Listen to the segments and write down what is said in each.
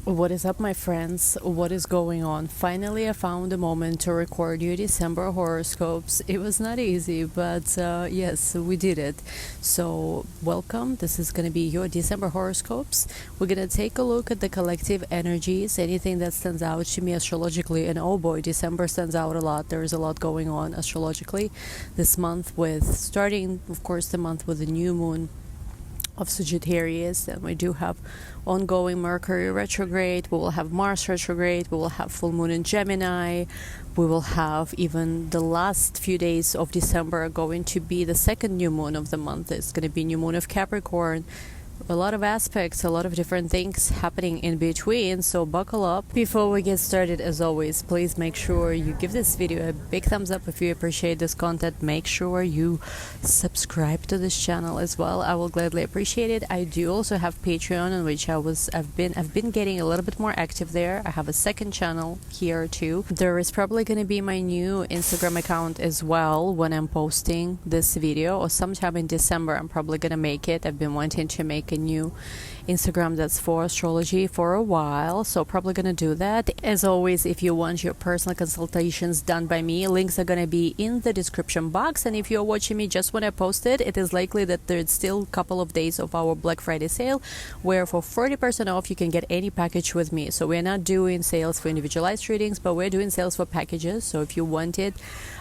What is up, my friends? What is going on? Finally, I found a moment to record your December horoscopes. It was not easy, but yes, we did it. So, welcome. This is going to be your December horoscopes. We're going to take a look at the collective energies, anything that stands out to me astrologically. And oh boy, December stands out a lot. There is a lot going on astrologically this month, with starting, of course, the month with the new moon of Sagittarius, and we do have ongoing Mercury retrograde, we will have Mars retrograde, we will have full moon in Gemini, we will have even the last few days of December are going to be the second new moon of the month. It's going to be new moon of Capricorn. A lot of aspects, a lot of different things happening in between, so buckle up. Before we get started, as always, please make sure you give this video a big thumbs up if you appreciate this content. Make sure you subscribe to this channel as well. I will gladly appreciate it. I do also have Patreon, on which I've been getting a little bit more active there. I have a second channel here too. There is probably going to be my new Instagram account as well when I'm posting this video, or sometime in December I'm probably going to make it. I've been wanting to make a new Instagram that's for astrology for a while, so probably gonna do that. As always, if you want your personal consultations done by me, links are gonna be in the description box. And if you're watching me just when I posted, it is likely that there's still a couple of days of our Black Friday sale, where for 40% off you can get any package with me. So we're not doing sales for individualized readings, but we're doing sales for packages. So if you wanted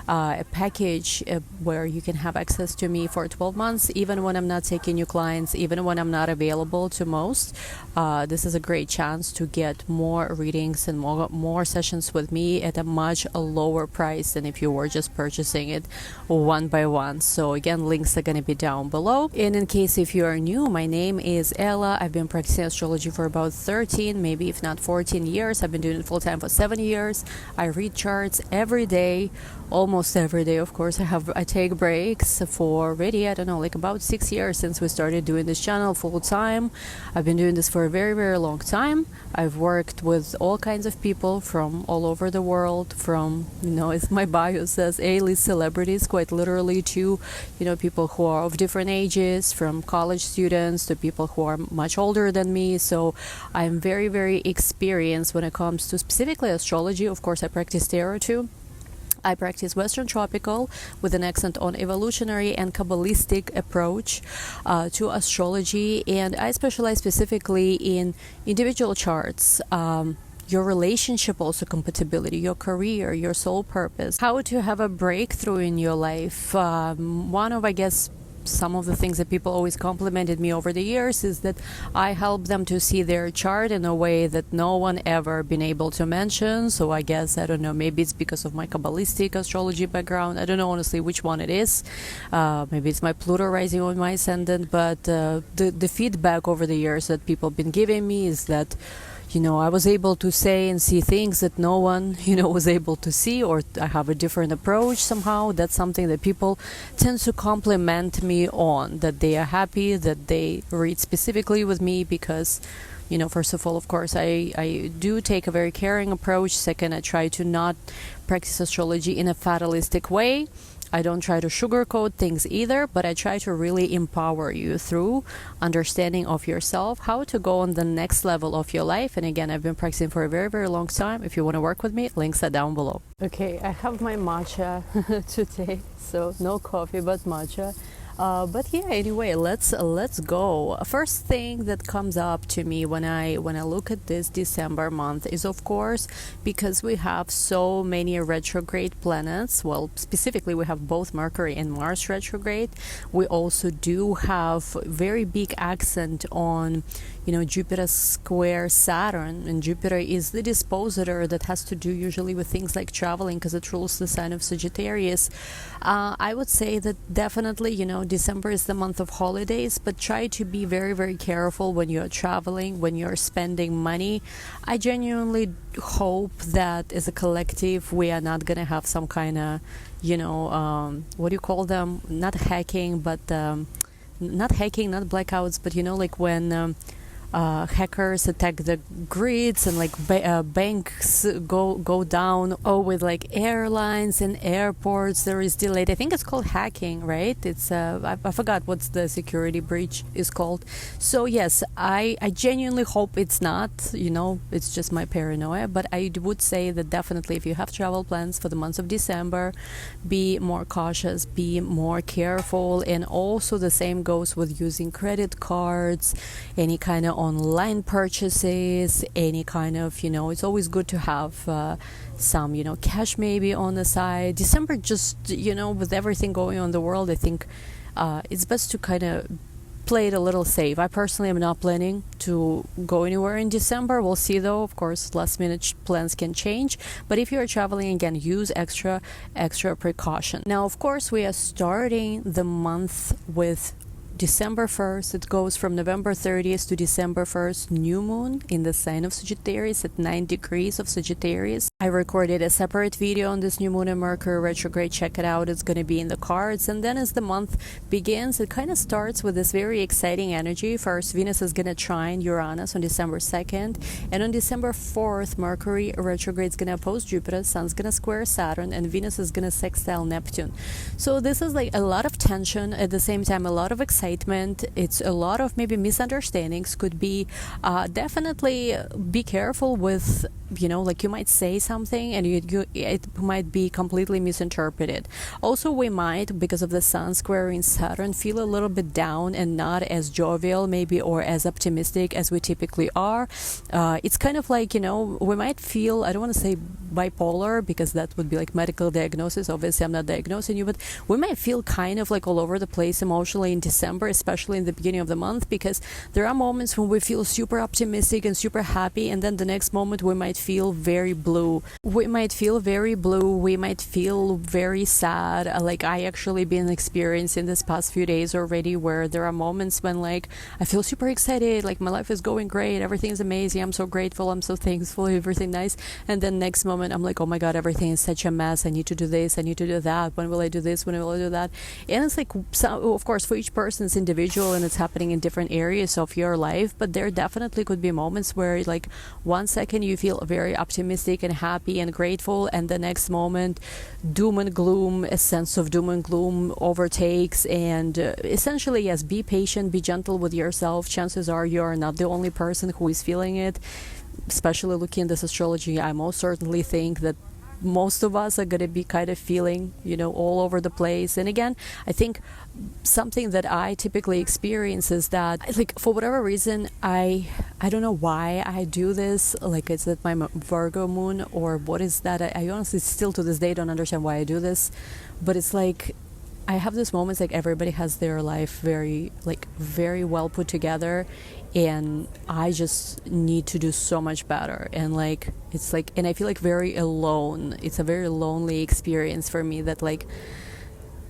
a package where you can have access to me for 12 months, even when I'm not taking new clients, even when I'm not available to most, this is a great chance to get more readings and more sessions with me at a much lower price than if you were just purchasing it one by one. So again, links are going to be down below. And in case if you are new, my name is Ella. I've been practicing astrology for about 13, maybe if not 14 years. I've been doing it full time for 7 years. I read charts every day, almost every day. Of course, I take breaks for already, I don't know, like about 6 years since we started doing this channel full time. I've been doing this for a very, very long time. I've worked with all kinds of people from all over the world, from, as my bio says, A-list celebrities, quite literally, to, people who are of different ages, from college students to people who are much older than me. So I'm very, very experienced when it comes to specifically astrology. Of course, I practice tarot too. I practice Western Tropical with an accent on evolutionary and Kabbalistic approach to astrology, and I specialize specifically in individual charts, your relationship also compatibility, your career, your soul purpose, how to have a breakthrough in your life. One of, I guess, some of the things that people always complimented me over the years is that I help them to see their chart in a way that no one ever been able to mention. So I guess, I don't know, maybe it's because of my Kabbalistic astrology background. I don't know honestly which one it is. Maybe it's my Pluto rising or my ascendant, but the feedback over the years that people have been giving me is that I was able to say and see things that no one, was able to see, or I have a different approach somehow. That's something that people tend to compliment me on, that they are happy that they read specifically with me because, first of all, of course, I do take a very caring approach. Second, I try to not practice astrology in a fatalistic way. I don't try to sugarcoat things either, but I try to really empower you through understanding of yourself, how to go on the next level of your life. And again, I've been practicing for a very, very long time. If you want to work with me, links are down below. Okay, I have my matcha today, so no coffee, but matcha. But yeah, anyway, let's go. First thing that comes up to me when I look at this December month is, of course, because we have so many retrograde planets. Well, specifically, we have both Mercury and Mars retrograde. We also do have very big accent on Jupiter square Saturn, and Jupiter is the dispositor that has to do usually with things like traveling, because it rules the sign of Sagittarius. I would say that definitely, December is the month of holidays, but try to be very, very careful when you're traveling, when you're spending money. I genuinely hope that as a collective, we are not going to have some kind of, what do you call them? Not hacking, but not hacking, not blackouts, but like when hackers attack the grids and like banks go down. Oh, with like airlines and airports there is delayed. I think it's called hacking, right? It's I forgot what's the security breach is called. So yes, I genuinely hope it's not, it's just my paranoia, but I would say that definitely if you have travel plans for the month of December, be more cautious, be more careful. And also the same goes with using credit cards, any kind of online purchases, any kind of, it's always good to have some, cash maybe on the side. December just, with everything going on in the world, I think it's best to kind of play it a little safe. I personally am not planning to go anywhere in December. We'll see though. Of course, last minute plans can change. But if you're traveling, again, use extra precaution. Now, of course, we are starting the month with December 1st. It goes from November 30th to December 1st, new moon in the sign of Sagittarius at 9 degrees of Sagittarius. I recorded a separate video on this new moon and Mercury retrograde. Check it out. It's going to be in the cards. And then as the month begins, it kind of starts with this very exciting energy. First, Venus is going to trine Uranus on December 2nd. And on December 4th, Mercury retrograde is going to oppose Jupiter. Sun's going to square Saturn. And Venus is going to sextile Neptune. So this is like a lot of tension. At the same time, a lot of excitement. It's a lot of maybe misunderstandings. Could be definitely be careful with, like you might say something and it might be completely misinterpreted. Also, we might, because of the Sun squaring Saturn, feel a little bit down and not as jovial maybe or as optimistic as we typically are. It's kind of like, we might feel, I don't want to say bipolar because that would be like medical diagnosis. Obviously, I'm not diagnosing you, but we might feel kind of like all over the place emotionally in December, especially in the beginning of the month, because there are moments when we feel super optimistic and super happy, and then the next moment we might feel very blue. We might feel very sad. Like I actually been experiencing this past few days already, where there are moments when like I feel super excited, like my life is going great, everything's amazing, I'm so grateful, I'm so thankful, everything nice, and then next moment I'm like, oh my god, everything is such a mess, I need to do this, I need to do that, when will I do this, when will I do that? And it's like, so, of course, for each person it's individual and it's happening in different areas of your life, but there definitely could be moments where like 1 second you feel very optimistic and happy and grateful, and the next moment doom and gloom, a sense of doom and gloom overtakes. And essentially, yes, be patient, be gentle with yourself. Chances are you are not the only person who is feeling it. Especially looking at this astrology, I most certainly think that most of us are going to be kind of feeling, all over the place. And again, I think something that I typically experience is that, like, for whatever reason, I don't know why I do this. Like, is it my Virgo moon or what is that? I honestly still to this day don't understand why I do this. But it's like, I have these moments like everybody has their life very well put together, and I just need to do so much better. And like it's like, and I feel like very alone. It's a very lonely experience for me, that like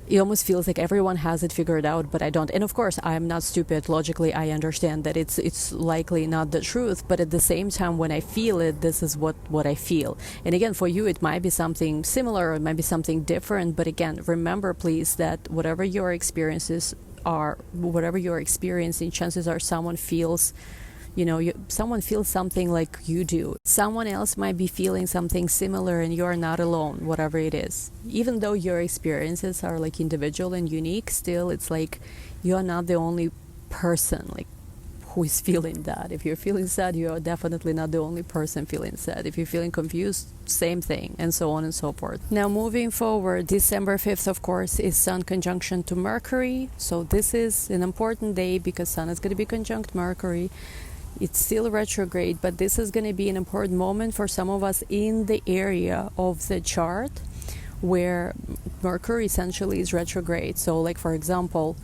it almost feels like everyone has it figured out, but I don't. And of course, I'm not stupid. Logically, I understand that it's likely not the truth, but at the same time, when I feel it, this is what I feel. And again, for you, it might be something similar, it might be something different, but again, remember please that whatever your experiences are, whatever you're experiencing, chances are someone feels, someone feels something like you do. Someone else might be feeling something similar, and you're not alone, whatever it is. Even though your experiences are like individual and unique, still it's like you're not the only person like who is feeling that. If you're feeling sad, you're definitely not the only person feeling sad. If you're feeling confused, same thing, and so on and so forth. Now, moving forward, December 5th, of course, is Sun conjunction to Mercury. So this is an important day because Sun is going to be conjunct Mercury. It's still retrograde, but this is going to be an important moment for some of us in the area of the chart where Mercury essentially is retrograde. So like, for example,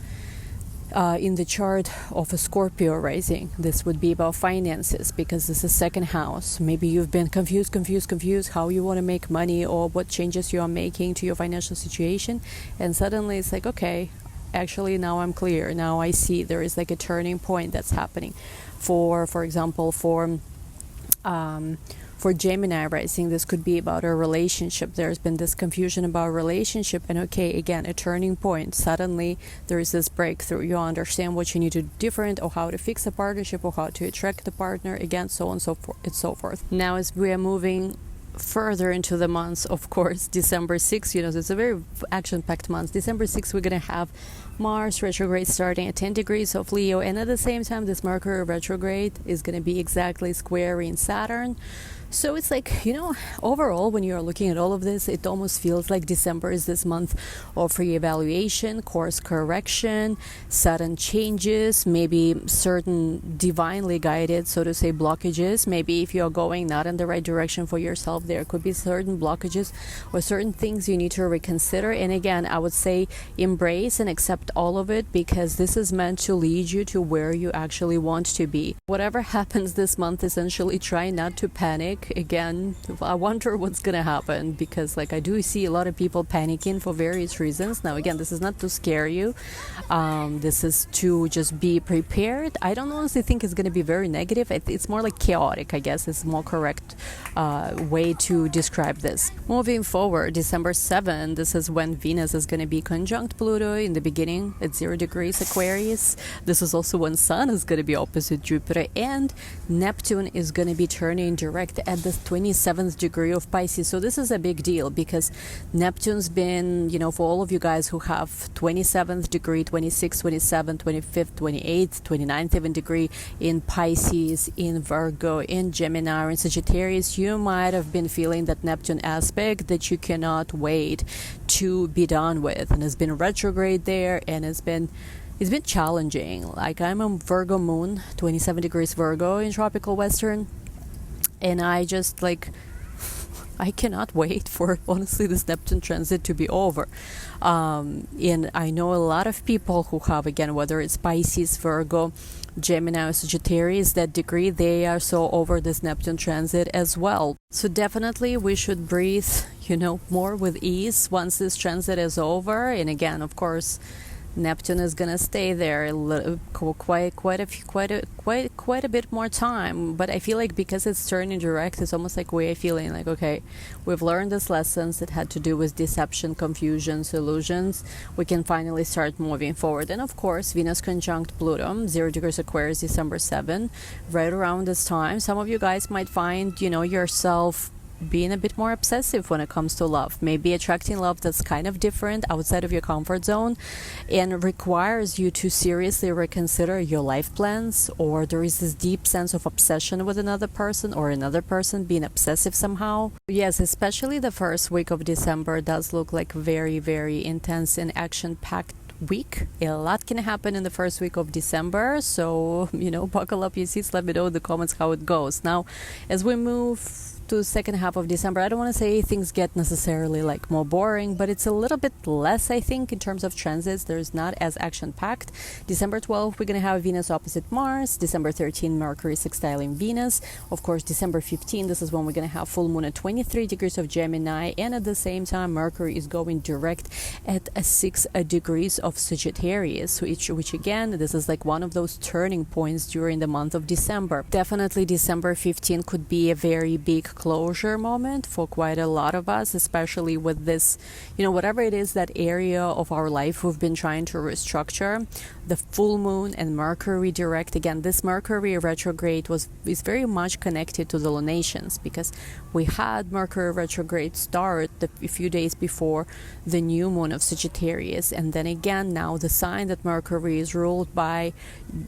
in the chart of a Scorpio rising, this would be about finances, because this is second house. Maybe you've been confused how you want to make money or what changes you are making to your financial situation, and suddenly it's like, okay, actually now I'm clear, now I see there is like a turning point that's happening. For example, for For Gemini rising, this could be about a relationship. There's been this confusion about a relationship, and okay, again, a turning point. Suddenly, there is this breakthrough. You understand what you need to do different, or how to fix a partnership, or how to attract the partner, again, so on and so forth, and so forth. Now, as we are moving further into the months, of course, December 6th, it's a very action-packed month. December 6th, we're going to have Mars retrograde starting at 10 degrees of Leo, and at the same time, this Mercury retrograde is going to be exactly square in Saturn. So it's like, overall, when you're looking at all of this, it almost feels like December is this month of reevaluation, course correction, sudden changes, maybe certain divinely guided, so to say, blockages. Maybe if you're going not in the right direction for yourself, there could be certain blockages or certain things you need to reconsider. And again, I would say embrace and accept all of it, because this is meant to lead you to where you actually want to be. Whatever happens this month, essentially try not to panic. Again, I wonder what's gonna happen, because I do see a lot of people panicking for various reasons. Now again, this is not to scare you, this is to just be prepared. I don't honestly think it's gonna be very negative. It's more like chaotic, I guess is more correct way to describe this. Moving forward, December 7th, this is when Venus is gonna be conjunct Pluto in the beginning at 0 degrees Aquarius. This is also when Sun is gonna be opposite Jupiter, and Neptune is gonna be turning direct at the 27th degree of Pisces. So this is a big deal, because Neptune's been, for all of you guys who have 27th degree, 26th, 27th, 25th, 28th, 29th even degree in Pisces, in Virgo, in Gemini, or in Sagittarius, you might have been feeling that Neptune aspect that you cannot wait to be done with. And it's been retrograde there, and it's been challenging. I'm a Virgo moon, 27 degrees Virgo in tropical Western. And I just I cannot wait for, honestly, this Neptune transit to be over. And I know a lot of people who have, again, whether it's Pisces, Virgo, Gemini, or Sagittarius, that degree, they are so over this Neptune transit as well. So definitely we should breathe, more with ease once this transit is over. And again, of course, Neptune is gonna stay there quite a bit more time. But I feel like because it's turning direct, it's almost like we're feeling like, okay, we've learned these lessons that had to do with deception, confusion, illusions. We can finally start moving forward. And of course, Venus conjunct Pluto, 0 degrees Aquarius, December 7, right around this time. Some of you guys might find, yourself being a bit more obsessive when it comes to love, maybe attracting love that's kind of different, outside of your comfort zone, and requires you to seriously reconsider your life plans, or there is this deep sense of obsession with another person, or another person being obsessive somehow. Yes, especially the first week of December does look like very, very intense and action-packed week. A lot can happen in the first week of December, so buckle up your seats. Let me know in the comments how it goes. Now, as we move to the second half of December, I don't want to say things get necessarily more boring, but it's a little bit less, I think, in terms of transits. There's not as action-packed. December 12th, we're going to have Venus opposite Mars. December 13th, Mercury sextiling Venus. Of course, December 15th, this is when we're going to have full moon at 23 degrees of Gemini, and at the same time, Mercury is going direct at 6 degrees of Sagittarius, which again, this is one of those turning points during the month of December. Definitely December 15th could be a very big closure moment for quite a lot of us, especially with this, whatever it is, that area of our life we've been trying to restructure. The full moon and Mercury direct, again, this Mercury retrograde is very much connected to the lunations, because we had Mercury retrograde start a few days before the new moon of Sagittarius, and then again now the sign that Mercury is ruled by,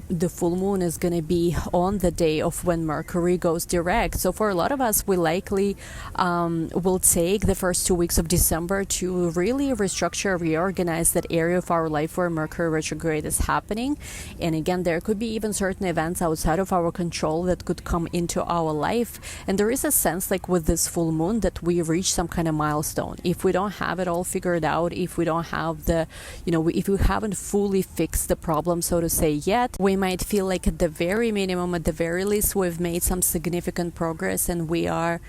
the full moon is going to be on the day of when Mercury goes direct. So for a lot of us, we likely will take the first 2 weeks of December to really restructure, reorganize that area of our life where Mercury retrograde is happening. And again, there could be even certain events outside of our control that could come into our life. And there is a sense with this full moon that we reach some kind of milestone. If we don't have it all figured out, if we don't have the, if we haven't fully fixed the problem, so to say, yet, we might feel like at the very minimum, at the very least, we've made some significant progress, and we are,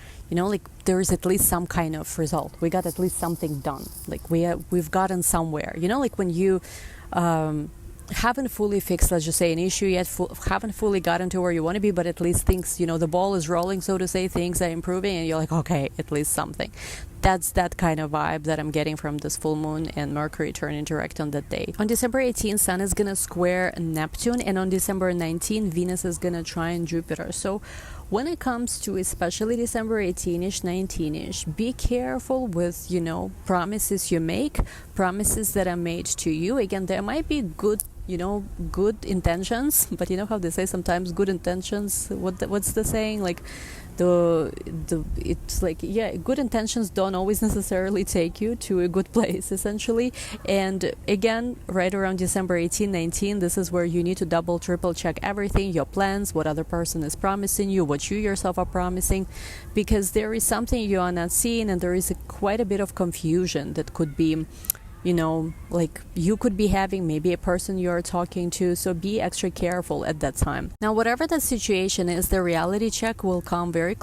there is at least some kind of result. We got at least something done. We've gotten somewhere. When you haven't fully fixed, let's just say, an issue yet, haven't fully gotten to where you want to be, but at least things, the ball is rolling, so to say, things are improving, and you're like, okay, at least something. That's that kind of vibe that I'm getting from this full moon and Mercury turning direct on that day. On December 18th, Sun is going to square Neptune, and on December 19th, Venus is going to trine Jupiter. So when it comes to especially December 18ish, 19ish, be careful with, promises you make, promises that are made to you. Again, there might be good intentions, but you know how they say sometimes good intentions, what's the saying, like it's like, yeah, good intentions don't always necessarily take you to a good place, essentially. And again, right around December 18, 19, this is where you need to double, triple check everything, your plans, what other person is promising you, what you yourself are promising, because there is something you are not seeing, and there is quite a bit of confusion that could be, like you could be having, maybe a person you're talking to, so be extra careful at that time. Now, whatever the situation is, the reality check will come very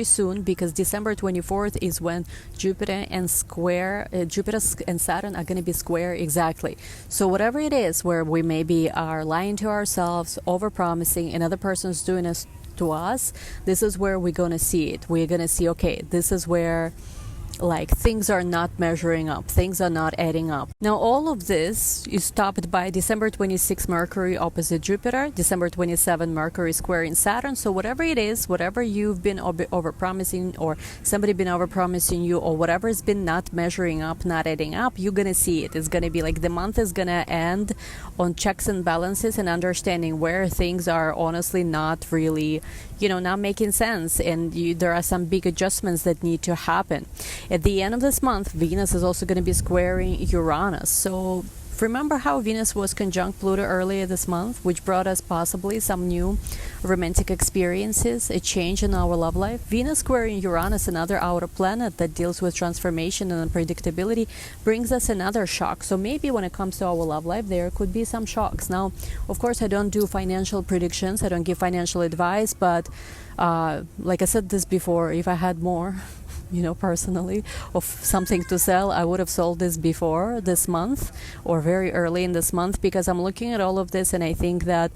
soon, because December 24th is when Jupiter and Saturn are going to be square exactly. So whatever it is where we maybe are lying to ourselves, over-promising, another person's doing this to us, this is where we're going to see it. We're going to see, okay, this is where like things are not measuring up, things are not adding up. Now all of this is stopped by December 26 Mercury opposite Jupiter, December 27 Mercury squaring Saturn. So whatever it is, whatever you've been over-promising, or somebody been over-promising you, or whatever has been not measuring up, not adding up, you're gonna see it. It's gonna be like the month is gonna end on checks and balances and understanding where things are honestly not really, not making sense, and there are some big adjustments that need to happen. At the end of this month, Venus is also going to be squaring Uranus. So remember how Venus was conjunct Pluto earlier this month, which brought us possibly some new romantic experiences, a change in our love life? Venus squaring Uranus, another outer planet that deals with transformation and unpredictability, brings us another shock. So maybe when it comes to our love life, there could be some shocks. Now, of course, I don't do financial predictions, I don't give financial advice, but like I said this before, if I had more personally, of something to sell, I would have sold this before this month or very early in this month, because I'm looking at all of this and I think that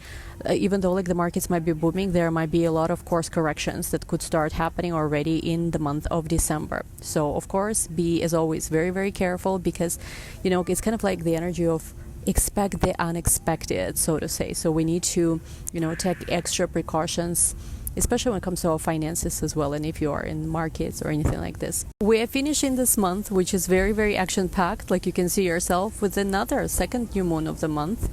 even though like the markets might be booming, there might be a lot of course corrections that could start happening already in the month of December. So of course, be as always very, very careful, because it's kind of like the energy of expect the unexpected, so to say. So we need to take extra precautions, especially when it comes to our finances as well, and if you are in markets or anything like this. We are finishing this month, which is very, very action-packed, like you can see yourself, with another second new moon of the month.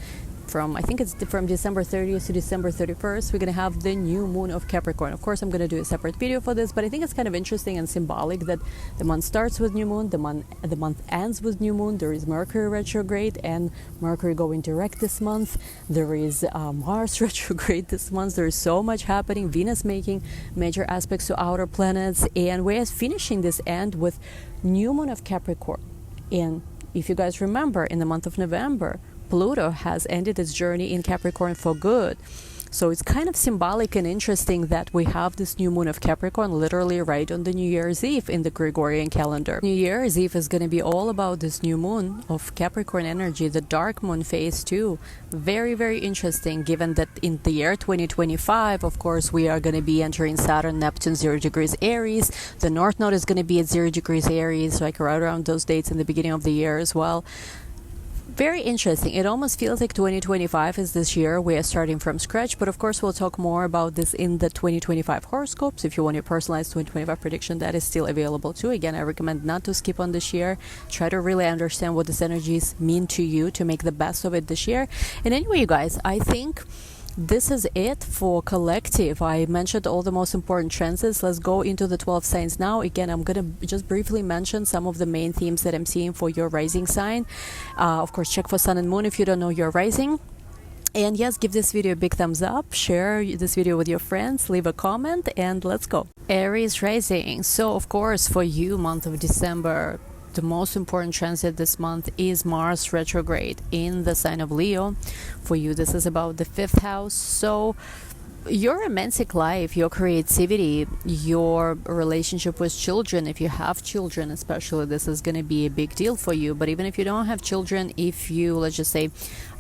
I think it's from December 30th to December 31st, we're going to have the new moon of Capricorn. Of course, I'm going to do a separate video for this, but I think it's kind of interesting and symbolic that the month starts with new moon, the month ends with new moon. There is Mercury retrograde and Mercury going direct this month. There is Mars retrograde this month. There is so much happening. Venus making major aspects to outer planets, and we're finishing this end with new moon of Capricorn. And if you guys remember, in the month of November, Pluto has ended its journey in Capricorn for good. So it's kind of symbolic and interesting that we have this new moon of Capricorn literally right on the New Year's Eve in the Gregorian calendar. New Year's Eve is going to be all about this new moon of Capricorn energy, the dark moon phase 2. Very, very interesting, given that in the year 2025, of course, we are going to be entering Saturn, Neptune, 0 degrees Aries. The North Node is going to be at 0 degrees Aries, like right around those dates in the beginning of the year as well. Very interesting. It almost feels like 2025 is this year. We are starting from scratch, but of course we'll talk more about this in the 2025 horoscopes. If you want your personalized 2025 prediction, that is still available too. Again, I recommend not to skip on this year. Try to really understand what these energies mean to you to make the best of it this year. And anyway, you guys, I think this is it for collective. I mentioned all the most important transits. Let's go into the 12 signs now. Again, I'm going to just briefly mention some of the main themes that I'm seeing for your rising sign. Of course, check for sun and moon if you don't know your rising. And yes, give this video a big thumbs up, share this video with your friends, leave a comment, and let's go. Aries rising. So of course, for you, month of December, the most important transit this month is Mars retrograde in the sign of Leo. For you, this is about the 5th house. So your romantic life, your creativity, your relationship with children, if you have children especially, this is going to be a big deal for you. But even if you don't have children, if you, let's just say,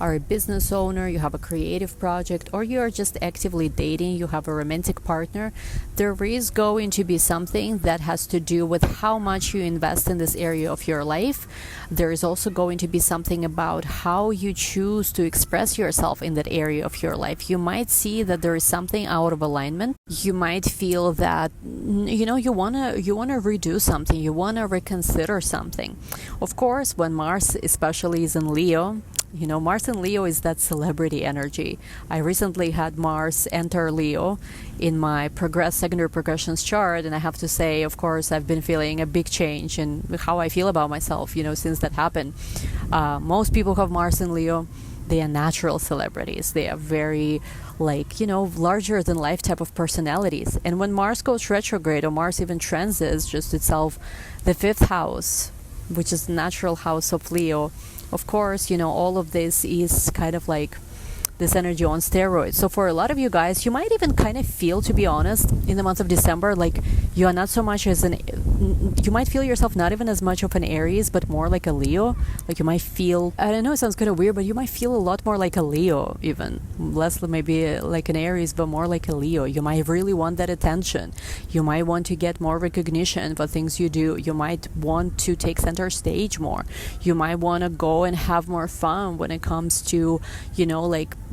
are a business owner, you have a creative project, or you are just actively dating, you have a romantic partner, there is going to be something that has to do with how much you invest in this area of your life. There is also going to be something about how you choose to express yourself in that area of your life. You might see that there is something out of alignment. You might feel that you wanna redo something, you wanna reconsider something. Of course, when Mars especially is in Leo, Mars in Leo is that celebrity energy. I recently had Mars enter Leo in my secondary progressions chart, and I have to say, of course, I've been feeling a big change in how I feel about myself, since that happened. Most people who have Mars in Leo, they are natural celebrities. They are very, larger than life type of personalities. And when Mars goes retrograde, or Mars even transits just itself, the 5th house, which is the natural house of Leo, of course, all of this is kind of like this energy on steroids. So for a lot of you guys, you might even kind of feel, to be honest, in the month of December, like you are not so much you might feel yourself not even as much of an Aries, but more like a Leo. Like you might feel, I don't know, it sounds kind of weird, but you might feel a lot more like a Leo, even less maybe like an Aries, but more like a Leo. You might really want that attention. You might want to get more recognition for things you do. You might want to take center stage more. You might want to go and have more fun when it comes to,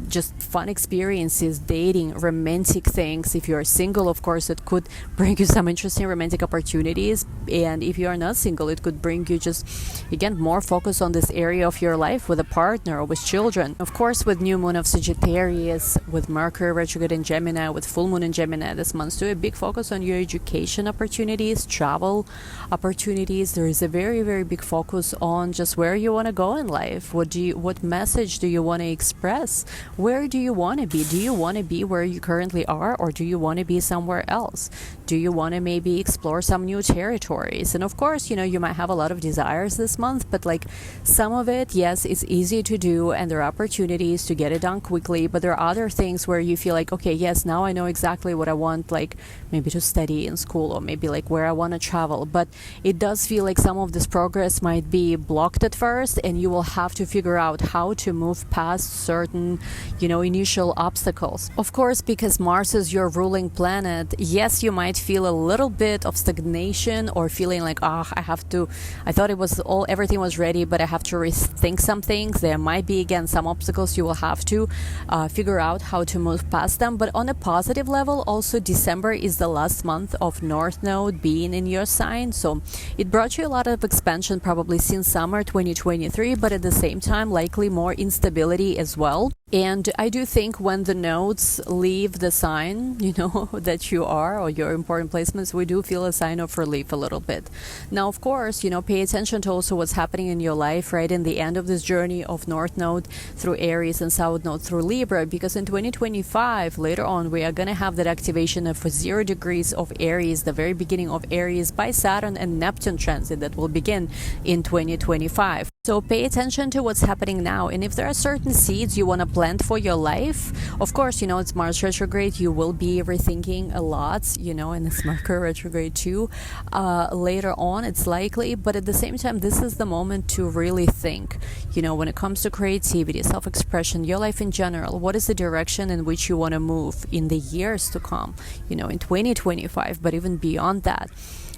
just fun experiences, dating, romantic things. If you're single, of course, it could bring you some interesting romantic opportunities. And if you are not single, it could bring you just, again, more focus on this area of your life with a partner or with children. Of course, with new moon of Sagittarius, with Mercury retrograde in Gemini, with full moon in Gemini this month, so a big focus on your education opportunities, travel opportunities. There is a very, very big focus on just where you want to go in life. What message do you want to express? Where do you want to be? Do you want to be where you currently are, or do you want to be somewhere else? Do you want to maybe explore some new territories? And of course, you might have a lot of desires this month, but some of it, yes, it's easy to do, and there are opportunities to get it done quickly. But there are other things where you feel like, okay, yes, now I know exactly what I want, maybe to study in school, or maybe where I want to travel. But it does feel like some of this progress might be blocked at first, and you will have to figure out how to move past certain initial obstacles. Of course, because Mars is your ruling planet, yes, you might feel a little bit of stagnation, or feeling like, I thought everything was ready, but I have to rethink some things. There might be, again, some obstacles. You will have to figure out how to move past them. But on a positive level, also, December is the last month of North Node being in your sign. So it brought you a lot of expansion probably since summer 2023, but at the same time, likely more instability as well. And I do think when the nodes leave the sign, that you are, or your important placements, we do feel a sign of relief a little bit. Now, of course, pay attention to also what's happening in your life, right? In the end of this journey of North Node through Aries and South Node through Libra, because in 2025, later on, we are going to have that activation of 0 degrees of Aries, the very beginning of Aries by Saturn and Neptune transit that will begin in 2025. So pay attention to what's happening now. And if there are certain seeds you want to plant for your life, of course, it's Mars retrograde. You will be rethinking a lot, and it's Mercury retrograde too. Later on, it's likely. But at the same time, this is the moment to really think, when it comes to creativity, self-expression, your life in general, what is the direction in which you want to move in the years to come, in 2025, but even beyond that.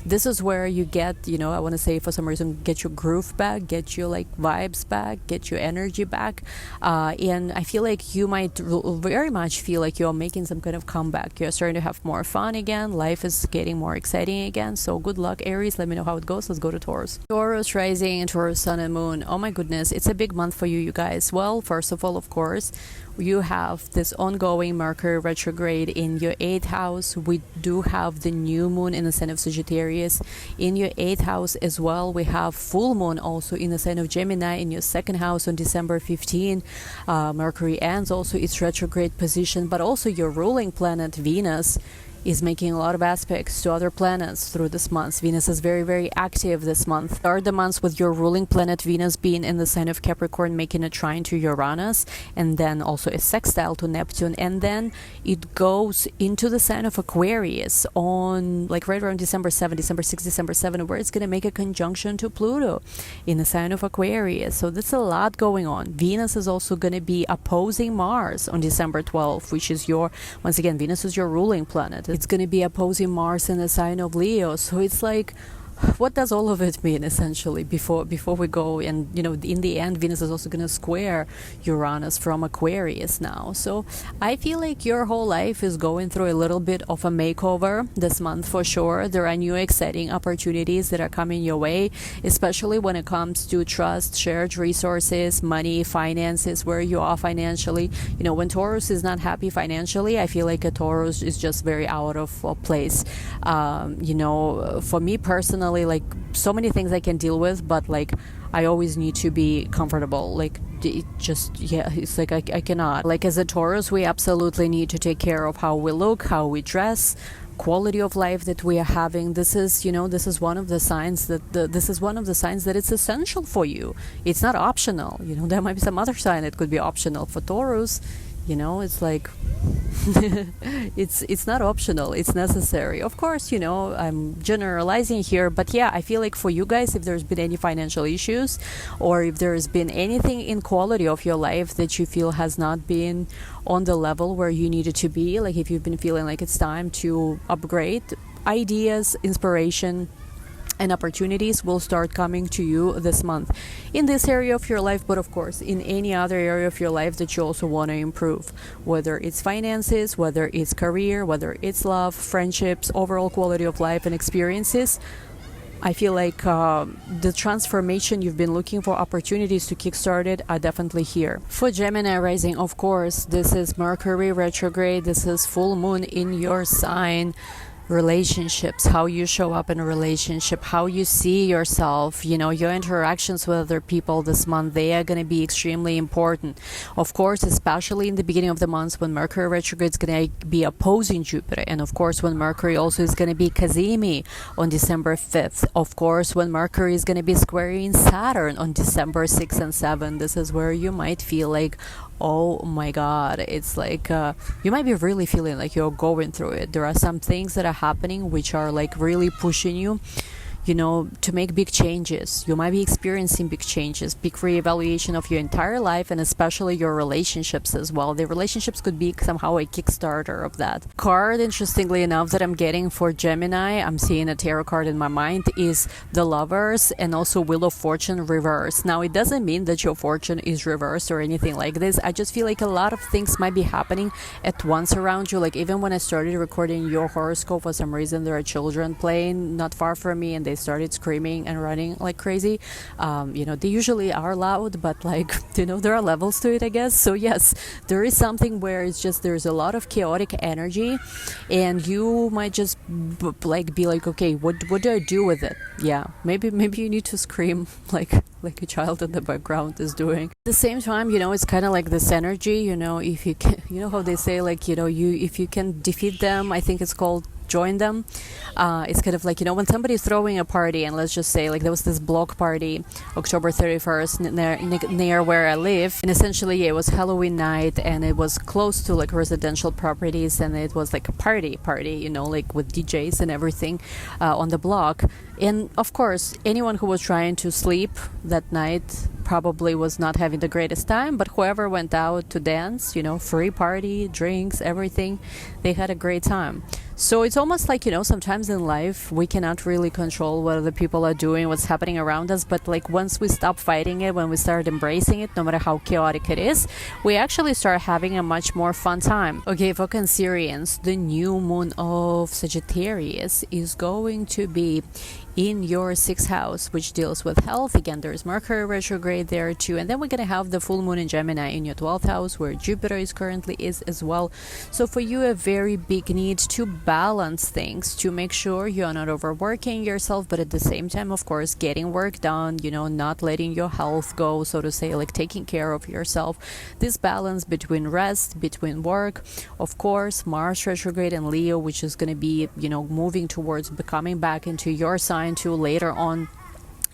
This is where you get, I want to say, for some reason, get your groove back, get your vibes back, get your energy back. And I feel like you might very much feel like you're making some kind of comeback. You're starting to have more fun again. Life is getting more exciting again. So good luck, Aries. Let me know how it goes. Let's go to Taurus. Taurus rising and Taurus sun and moon. Oh my goodness. It's a big month for you guys. Well, first of all, of course, you have this ongoing Mercury retrograde in your 8th house. We do have the new moon in the sign of Sagittarius in your 8th house as well. We have full moon also in the sign of Gemini in your 2nd house on December 15. Mercury ends also its retrograde position, but also your ruling planet Venus is making a lot of aspects to other planets through this month. Venus is very, very active this month. Start the month with your ruling planet Venus being in the sign of Capricorn, making a trine to Uranus, and then also a sextile to Neptune, and then it goes into the sign of Aquarius on like right around December 7, December 6, December 7, where it's going to make a conjunction to Pluto in the sign of Aquarius. So there's a lot going on. Venus is also going to be opposing Mars on December 12th, which is your, once again, Venus is your ruling planet. It's going to be opposing Mars in the sign of Leo. So it's like, what does all of it mean essentially before we go? And in the end, Venus is also going to square Uranus from Aquarius now. So I feel like your whole life is going through a little bit of a makeover this month for sure. There are new exciting opportunities that are coming your way, especially when it comes to trust, shared resources, money, finances, where you are financially. When Taurus is not happy financially, I feel like a Taurus is just very out of place. For me personally, like so many things I can deal with, but like I always need to be comfortable. Like it's like I cannot. Like as a Taurus, we absolutely need to take care of how we look, how we dress, quality of life that we are having. This is one of the signs that it's essential for you. It's not optional. There might be some other sign that could be optional. For Taurus, it's like it's not optional, it's necessary. Of course, I'm generalizing here, but yeah, I feel like for you guys, if there's been any financial issues, or if there's been anything in quality of your life that you feel has not been on the level where you needed to be, like if you've been feeling like it's time to upgrade, ideas, inspiration, and opportunities will start coming to you this month in this area of your life, but of course in any other area of your life that you also want to improve, whether it's finances, whether it's career, whether it's love, friendships, overall quality of life and experiences. I feel like the transformation you've been looking for, opportunities to kickstart it, are definitely here. For Gemini rising, of course, this is Mercury retrograde, this is full moon in your sign. Relationships, how you show up in a relationship, how you see yourself, your interactions with other people this month, they are going to be extremely important. Of course, especially in the beginning of the month when Mercury retrograde is going to be opposing Jupiter, and of course when Mercury also is going to be Kazemi on December 5th. Of course, when Mercury is going to be squaring Saturn on December 6th and 7th, this is where you might feel like, oh my god, it's like you might be really feeling like you're going through it. There are some things that are happening which are like really pushing you to make big changes. You might be experiencing big changes, big reevaluation of your entire life, and especially your relationships as well. The relationships could be somehow a kickstarter of that. Card, interestingly enough, that I'm getting for Gemini, I'm seeing a tarot card in my mind, is the Lovers and also Wheel of Fortune reversed. Now, it doesn't mean that your fortune is reversed or anything like this. I just feel like a lot of things might be happening at once around you. Like even when I started recording your horoscope, for some reason there are children playing not far from me, and they started screaming and running like crazy. They usually are loud, but like there are levels to it, I guess. So yes, there is something where it's just there's a lot of chaotic energy, and you might just be like, okay, what do I do with it? Yeah, maybe you need to scream like a child in the background is doing. At the same time, it's kind of like this energy, if you can, how they say, like, if you can defeat them, I think it's called join them. It's kind of like, when somebody's throwing a party, and let's just say like there was this block party October 31st near where I live, and essentially it was Halloween night, and it was close to like residential properties, and it was like a party like with DJs and everything on the block. And of course, anyone who was trying to sleep that night probably was not having the greatest time, but whoever went out to dance, free party, drinks, everything, they had a great time. So it's almost like, sometimes in life we cannot really control what other people are doing, what's happening around us, but like once we stop fighting it, when we start embracing it, no matter how chaotic it is, we actually start having a much more fun time. Okay, for Cancerians, the new moon of Sagittarius is going to be in your 6th house, which deals with health. Again, there's Mercury retrograde there too, and then we're gonna have the full moon in Gemini in your 12th house, where Jupiter is currently as well. So for you, a very big need to balance things, to make sure you're not overworking yourself, but at the same time, of course, getting work done, not letting your health go, so to say, like taking care of yourself. This balance between rest, between work, of course, Mars retrograde in Leo, which is going to be, moving towards becoming back into your sign too later on,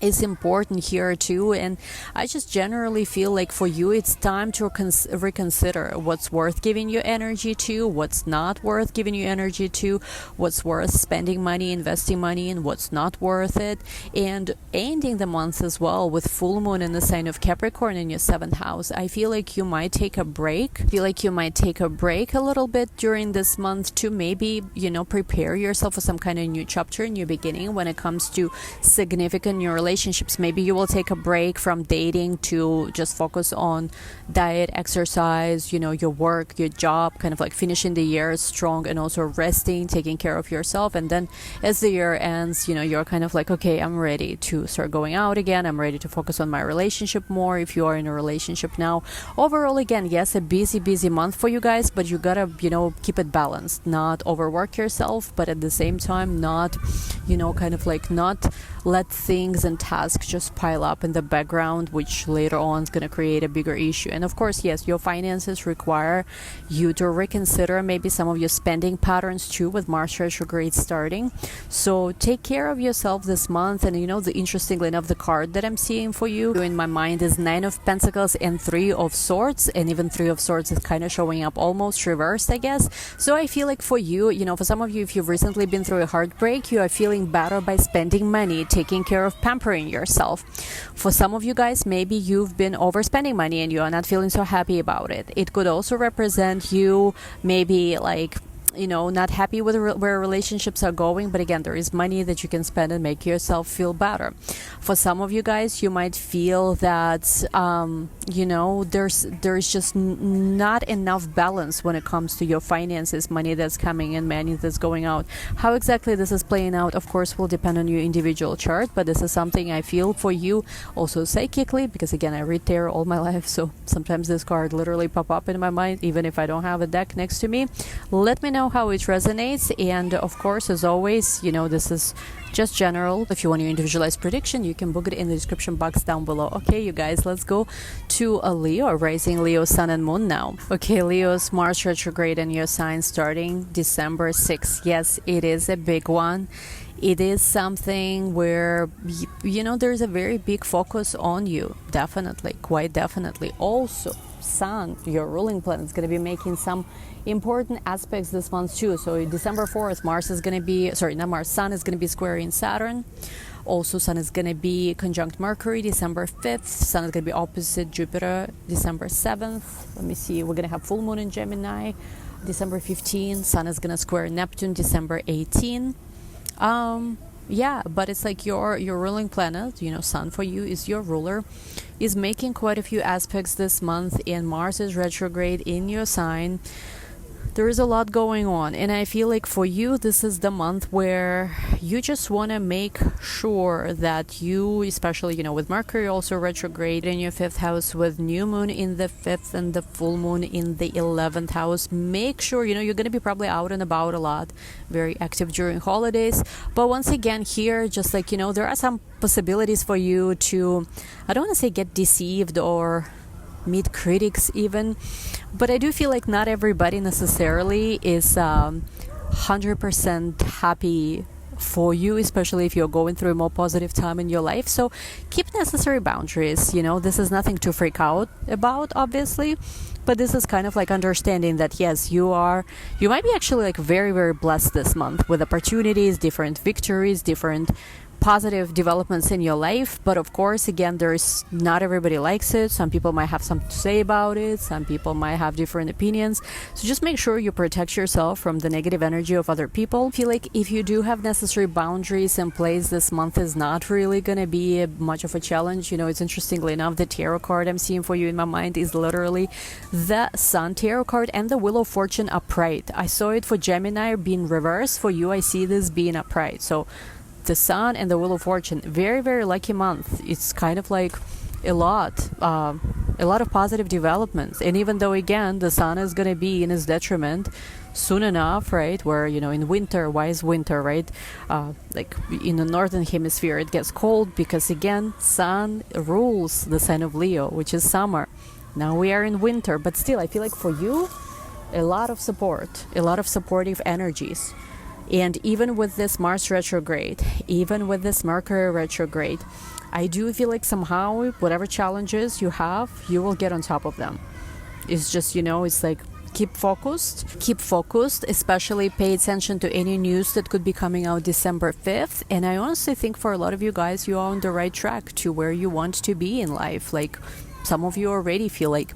is important here too. And I just generally feel like for you it's time to reconsider what's worth giving you energy to, what's not worth giving you energy to, what's worth spending money, investing money in, what's not worth it. And ending the month as well with full moon in the sign of Capricorn in your 7th house, I feel like you might take a break. A little bit during this month to maybe prepare yourself for some kind of new chapter, new beginning when it comes to significant new relationships. Maybe you will take a break from dating to just focus on diet, exercise, your work, your job, kind of like finishing the year strong and also resting, taking care of yourself. And then as the year ends, you're kind of like, okay, I'm ready to start going out again. I'm ready to focus on my relationship more if you are in a relationship now. Overall, again, yes, a busy month for you guys, but you gotta, keep it balanced, not overwork yourself, but at the same time, not, not let things and tasks just pile up in the background, which later on is going to create a bigger issue. And of course, yes, your finances require you to reconsider maybe some of your spending patterns too, with Mars retrograde starting. So take care of yourself this month. And interestingly enough, the card that I'm seeing for you in my mind is 9 of Pentacles and 3 of Swords, and even 3 of Swords is kind of showing up almost reversed, I guess. So I feel like for you, for some of you, if you've recently been through a heartbreak, you are feeling better by spending money, taking care of, pampering yourself. For some of you guys, maybe you've been overspending money and you are not feeling so happy about it. It could also represent you maybe like not happy with where relationships are going, but again, there is money that you can spend and make yourself feel better. For some of you guys, you might feel that there's just not enough balance when it comes to your finances, money that's coming in, money that's going out. How exactly this is playing out, of course, will depend on your individual chart, but this is something I feel for you also psychically, because again, I read tarot all my life, so sometimes this card literally pop up in my mind even if I don't have a deck next to me. Let me know how it resonates, and of course, as always, this is just general. If you want your individualized prediction, you can book it in the description box down below. Okay, you guys, let's go to a Leo, rising Leo, sun and moon now. Okay, Leo's Mars retrograde in your sign starting December 6th. Yes, it is a big one. It is something where, there's a very big focus on you. Definitely, quite definitely. Also, Sun, your ruling planet, is going to be making some important aspects this month too. So December 4th, Sun is going to be squaring Saturn. Also, Sun is going to be conjunct Mercury December 5th. Sun is going to be opposite Jupiter December 7th. Let me see. We're going to have full moon in Gemini December 15th. Sun is going to square Neptune December 18th. But it's like your ruling planet, Sun for you is your ruler, is making quite a few aspects this month, and Mars is retrograde in your sign. There is a lot going on, and I feel like for you, this is the month where you just want to make sure that you, especially, with Mercury also retrograde in your 5th house, with new moon in the 5th and the full moon in the 11th house, make sure, you're going to be probably out and about a lot, very active during holidays. But once again, here, just like, there are some possibilities for you to, I don't want to say get deceived or meet critics even, but I do feel like not everybody necessarily is 100% happy for you, especially if you're going through a more positive time in your life. So keep necessary boundaries. This is nothing to freak out about, obviously, but this is kind of like understanding that yes, you might be actually like very, very blessed this month with opportunities, different victories, different positive developments in your life. But of course, again, there's not everybody likes it. Some people might have something to say about it. Some people might have different opinions. So just make sure you protect yourself from the negative energy of other people. I feel like if you do have necessary boundaries in place, this month is not really going to be much of a challenge. It's interestingly enough, the tarot card I'm seeing for you in my mind is literally the Sun tarot card and the Wheel of Fortune upright. I saw it for Gemini being reversed. For you, I see this being upright. So the Sun and the Wheel of Fortune, very, very lucky month. It's kind of like a lot of positive developments. And even though, again, the Sun is going to be in its detriment, soon enough, right? Where, in winter, why is winter, right? Like in the northern hemisphere, it gets cold because, again, sun rules the sign of Leo, which is summer. Now we are in winter, but still, I feel like for you, a lot of support, a lot of supportive energies. And even with this Mars retrograde, even with this Mercury retrograde, I do feel like somehow whatever challenges you have, you will get on top of them. It's just, it's like keep focused, especially pay attention to any news that could be coming out December 5th. And I honestly think for a lot of you guys, you are on the right track to where you want to be in life. Like some of you already feel like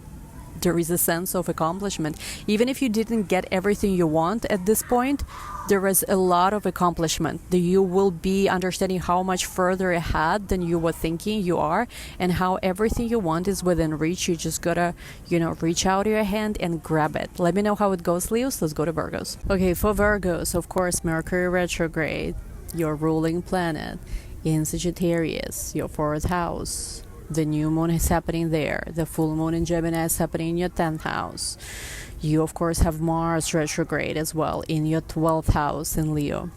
there is a sense of accomplishment. Even if you didn't get everything you want at this point, there is a lot of accomplishment. You will be understanding how much further ahead than you were thinking you are, and how everything you want is within reach. You just gotta, reach out your hand and grab it. Let me know how it goes, Leos. Let's go to Virgos. Okay, for Virgos, of course, Mercury retrograde, your ruling planet in Sagittarius, your 4th house. The new moon is happening there. The full moon in Gemini is happening in your 10th house. You, of course, have Mars retrograde as well in your 12th house in Leo.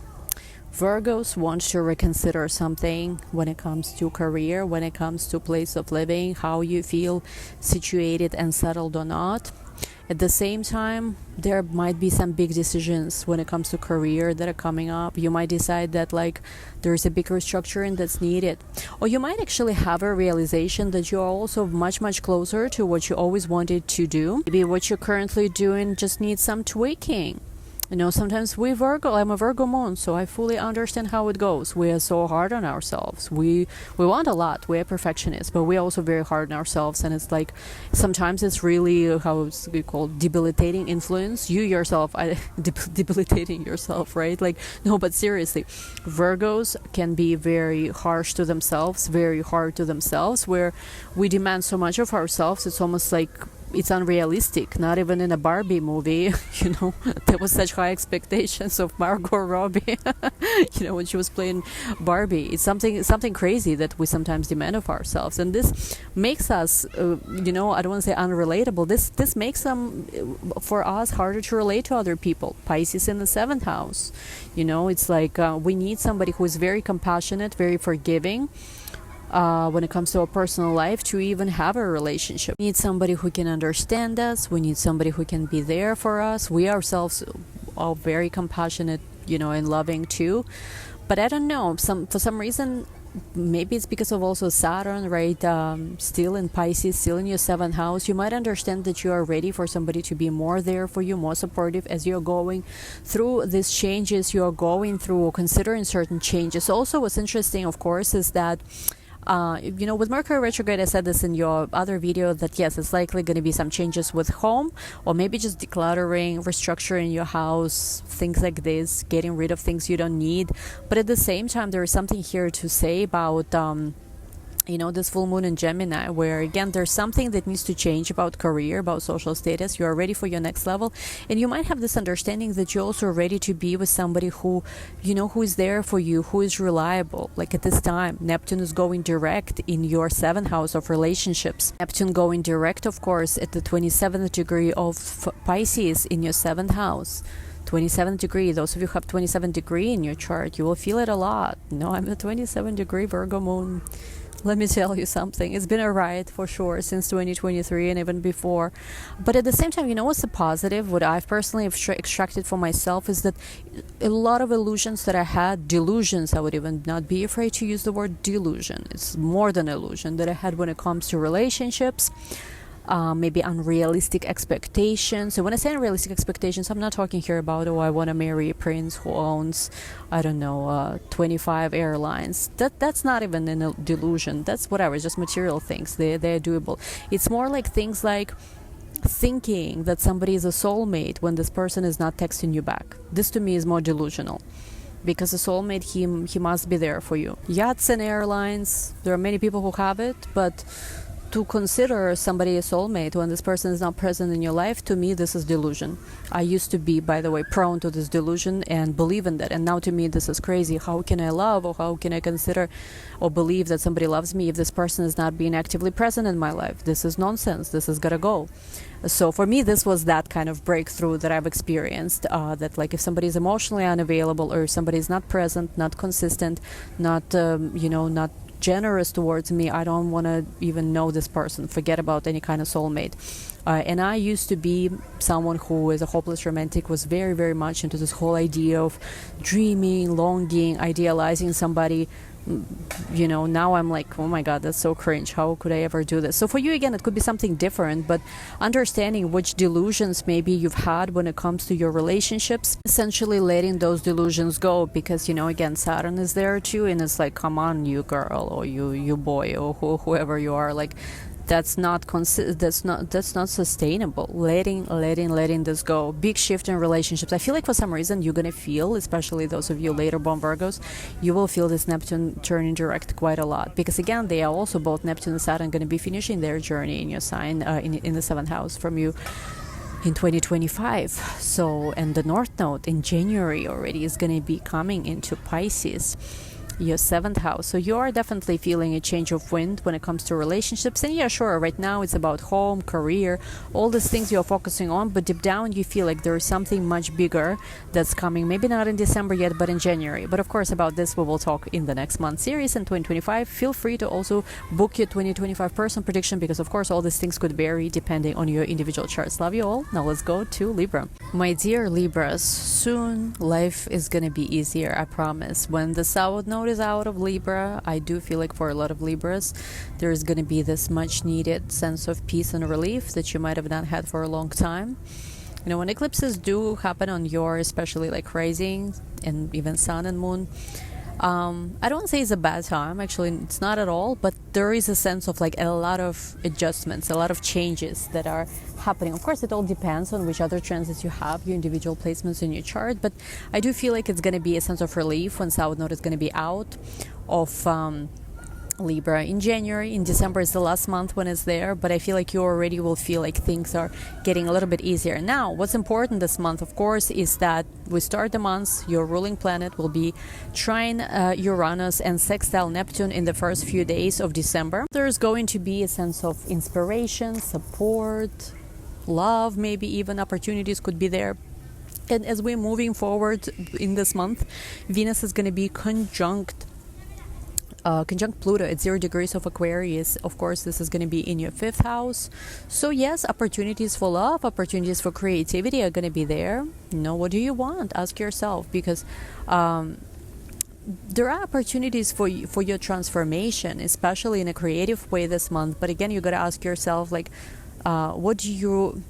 Virgos want to reconsider something when it comes to career, when it comes to place of living, how you feel situated and settled or not. At the same time, there might be some big decisions when it comes to career that are coming up. You might decide that there's a big restructuring that's needed. Or you might actually have a realization that you're also much, much closer to what you always wanted to do. Maybe what you're currently doing just needs some tweaking. Sometimes I'm a Virgo moon, so I fully understand how it goes. We are so hard on ourselves. We want a lot. We are perfectionists, but we're also very hard on ourselves. And it's like, sometimes it's really, how it's called, debilitating influence. You yourself, debilitating yourself, right? No, but seriously, Virgos can be very harsh to themselves, very hard to themselves, where we demand so much of ourselves. It's almost like it's unrealistic. Not even in a Barbie movie, there was such high expectations of Margot Robbie, when she was playing Barbie. It's something crazy that we sometimes demand of ourselves, and this makes us, I don't want to say unrelatable. This makes them, for us, harder to relate to other people. Pisces in the 7th house, it's like we need somebody who is very compassionate, very forgiving. When it comes to our personal life, to even have a relationship. We need somebody who can understand us. We need somebody who can be there for us. We ourselves are very compassionate, and loving too. But I don't know, for some reason, maybe it's because of also Saturn, right? Still in Pisces, still in your 7th house. You might understand that you are ready for somebody to be more there for you, more supportive as you're going through these changes you're going through, or considering certain changes. Also, what's interesting, of course, is that with Mercury retrograde, I said this in your other video, that yes, it's likely going to be some changes with home, or maybe just decluttering, restructuring your house, things like this, getting rid of things you don't need. But at the same time, there is something here to say about this full moon in Gemini, where again there's something that needs to change about career, about social status. You are ready for your next level, and you might have this understanding that you're also ready to be with somebody who who is there for you, who is reliable. Like at this time, Neptune is going direct in your 7th house of relationships. Neptune going direct, of course, at the 27th degree of Pisces in your 7th house. 27th degree. Those of you who have 27th degree in your chart, you will feel it a lot. I'm a 27 degree Virgo moon. Let me tell you something. It's been a ride for sure since 2023 and even before. But at the same time, what's the positive? What I've personally extracted for myself is that a lot of illusions that I had, delusions, I would even not be afraid to use the word delusion. It's more than illusion that I had when it comes to relationships. Maybe unrealistic expectations. So when I say unrealistic expectations, I'm not talking here about, I want to marry a prince who owns, 25 airlines. That's not even a delusion. That's whatever, just material things. They're doable. It's more like things like thinking that somebody is a soulmate when this person is not texting you back. This to me is more delusional. Because a soulmate, he must be there for you. Yachts and airlines, there are many people who have it, but to consider somebody a soulmate when this person is not present in your life, to me this is delusion. I used to be, by the way, prone to this delusion and believe in that, and now to me this is crazy. How can I love, or how can I consider or believe that somebody loves me if this person is not being actively present in my life? This is nonsense. This has got to go. So for me, this was that kind of breakthrough that I've experienced, that like if somebody is emotionally unavailable, or if somebody is not present, not consistent, not not generous towards me, I don't want to even know this person. Forget about any kind of soulmate. And I used to be someone who, as a hopeless romantic, was very, very much into this whole idea of dreaming, longing, idealizing somebody. Now I'm like, oh my God, that's so cringe. How could I ever do this? So for you, again, it could be something different, but understanding which delusions maybe you've had when it comes to your relationships, essentially letting those delusions go, because, again, Saturn is there too, and it's like, come on, you girl, or you boy, or whoever you are, like, that's not sustainable. Letting this go. Big shift in relationships. I feel like for some reason you're gonna feel, especially those of you later born Virgos, you will feel this Neptune turning direct quite a lot, because again, they are also, both Neptune and Saturn, going to be finishing their journey in your sign, in the 7th house from you in 2025. So, and the North Node in January already is going to be coming into Pisces, your 7th house. So you are definitely feeling a change of wind when it comes to relationships. And yeah, sure, right now it's about home, career, all these things you're focusing on, but deep down you feel like there is something much bigger that's coming, maybe not in December yet, but in January. But of course, about this we will talk in the next month series in 2025. Feel free to also book your 2025 person prediction, because of course all these things could vary depending on your individual charts. Love you all. Now let's go to Libra. My dear Libras, soon life is gonna be easier, I promise. When the South Node is out of Libra, I do feel like for a lot of Libras there is going to be this much needed sense of peace and relief that you might have not had for a long time. When eclipses do happen on your, especially like rising and even sun and moon, I don't say it's a bad time. Actually, it's not at all, but there is a sense of like a lot of adjustments, a lot of changes that are happening. Of course, it all depends on which other transits you have, your individual placements in your chart, but I do feel like it's going to be a sense of relief when South Node is going to be out of Libra in January. In December is the last month when it's there, but I feel like you already will feel like things are getting a little bit easier. Now, what's important this month, of course, is that we start the month, your ruling planet will be trine Uranus and sextile Neptune in the first few days of December. There's going to be a sense of inspiration, support, love, maybe even opportunities could be there. And as we're moving forward in this month, Venus is going to be conjunct Pluto at 0 degrees of Aquarius. Of course, this is going to be in your 5th house. So yes, opportunities for love, opportunities for creativity are going to be there. What do you want? Ask yourself, because there are opportunities for your transformation, especially in a creative way this month. But again, you got to ask yourself, like, what do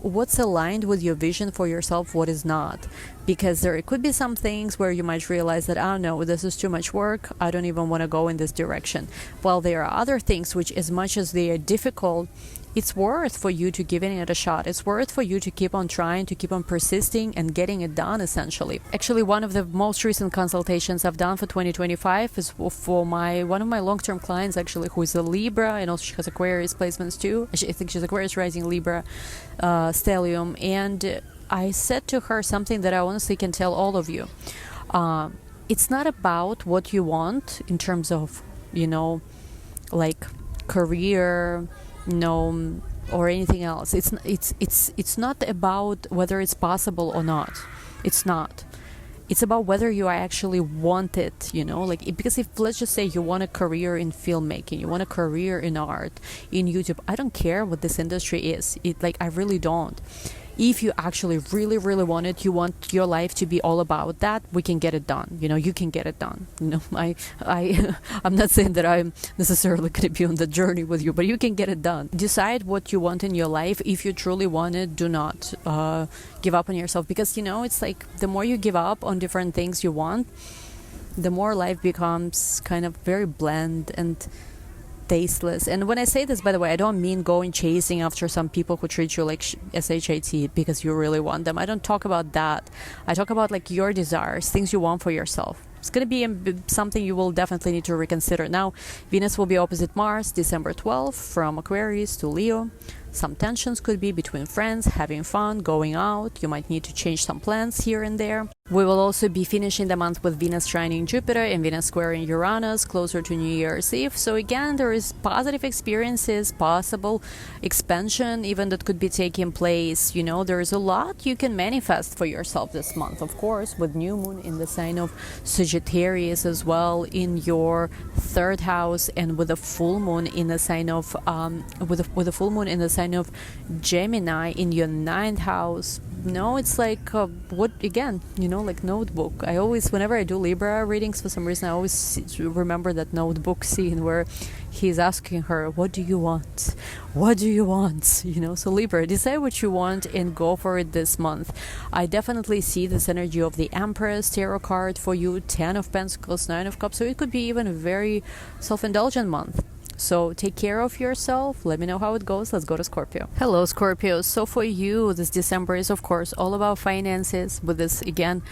what's aligned with your vision for yourself, what is not? Because there could be some things where you might realize that, oh no, this is too much work, I don't even want to go in this direction. While there are other things which, as much as they are difficult, it's worth for you to give it a shot. It's worth for you to keep on trying, to keep on persisting and getting it done, essentially. Actually, one of the most recent consultations I've done for 2025 is for one of my long-term clients, actually, who is a Libra, and also she has Aquarius placements too. I think she's Aquarius rising, Libra stellium. And I said to her something that I honestly can tell all of you. It's not about what you want in terms of, like career, or anything else. It's not about whether it's possible or not. It's not. It's about whether you actually want it, because if, let's just say, you want a career in filmmaking, you want a career in art, in YouTube, I don't care what this industry is. I really don't. If you actually really, really want it, you want your life to be all about that, we can get it done. You can get it done. I'm not saying that I'm necessarily going to be on the journey with you, but you can get it done. Decide what you want in your life. If you truly want it, do not give up on yourself, because, it's like the more you give up on different things you want, the more life becomes kind of very bland and tasteless. And when I say this, by the way, I don't mean going chasing after some people who treat you like shit because you really want them. I don't talk about that. I talk about like your desires, things you want for yourself. it's going to be something you will definitely need to reconsider. Now, Venus will be opposite Mars December 12th from Aquarius to Leo. Some tensions could be between friends, having fun, going out. You might need to change some plans here and there. We will also be finishing the month with Venus trining Jupiter and Venus squaring Uranus closer to New Year's Eve. So again, there is positive experiences, possible expansion even that could be taking place. You know, there is a lot you can manifest for yourself this month, of course, with new moon in the sign of Sagittarius as well in your third house, and with a full moon in the sign of with a full moon in the sign of Gemini in your ninth house. No, it's like what again, you know, like Notebook. I always, whenever I do Libra readings, for some reason I always remember that Notebook scene where he's asking her, what do you want, what do you want, you know. So Libra, decide what you want and go for it this month. I definitely see this energy of the Empress tarot card for you, 10 of Pentacles, 9 of Cups, so it could be even a very self-indulgent month. So take care of yourself. Let me know how it goes. Let's go to Scorpio. Hello, Scorpio. So for you, this December is, of course, all about finances. With this, again,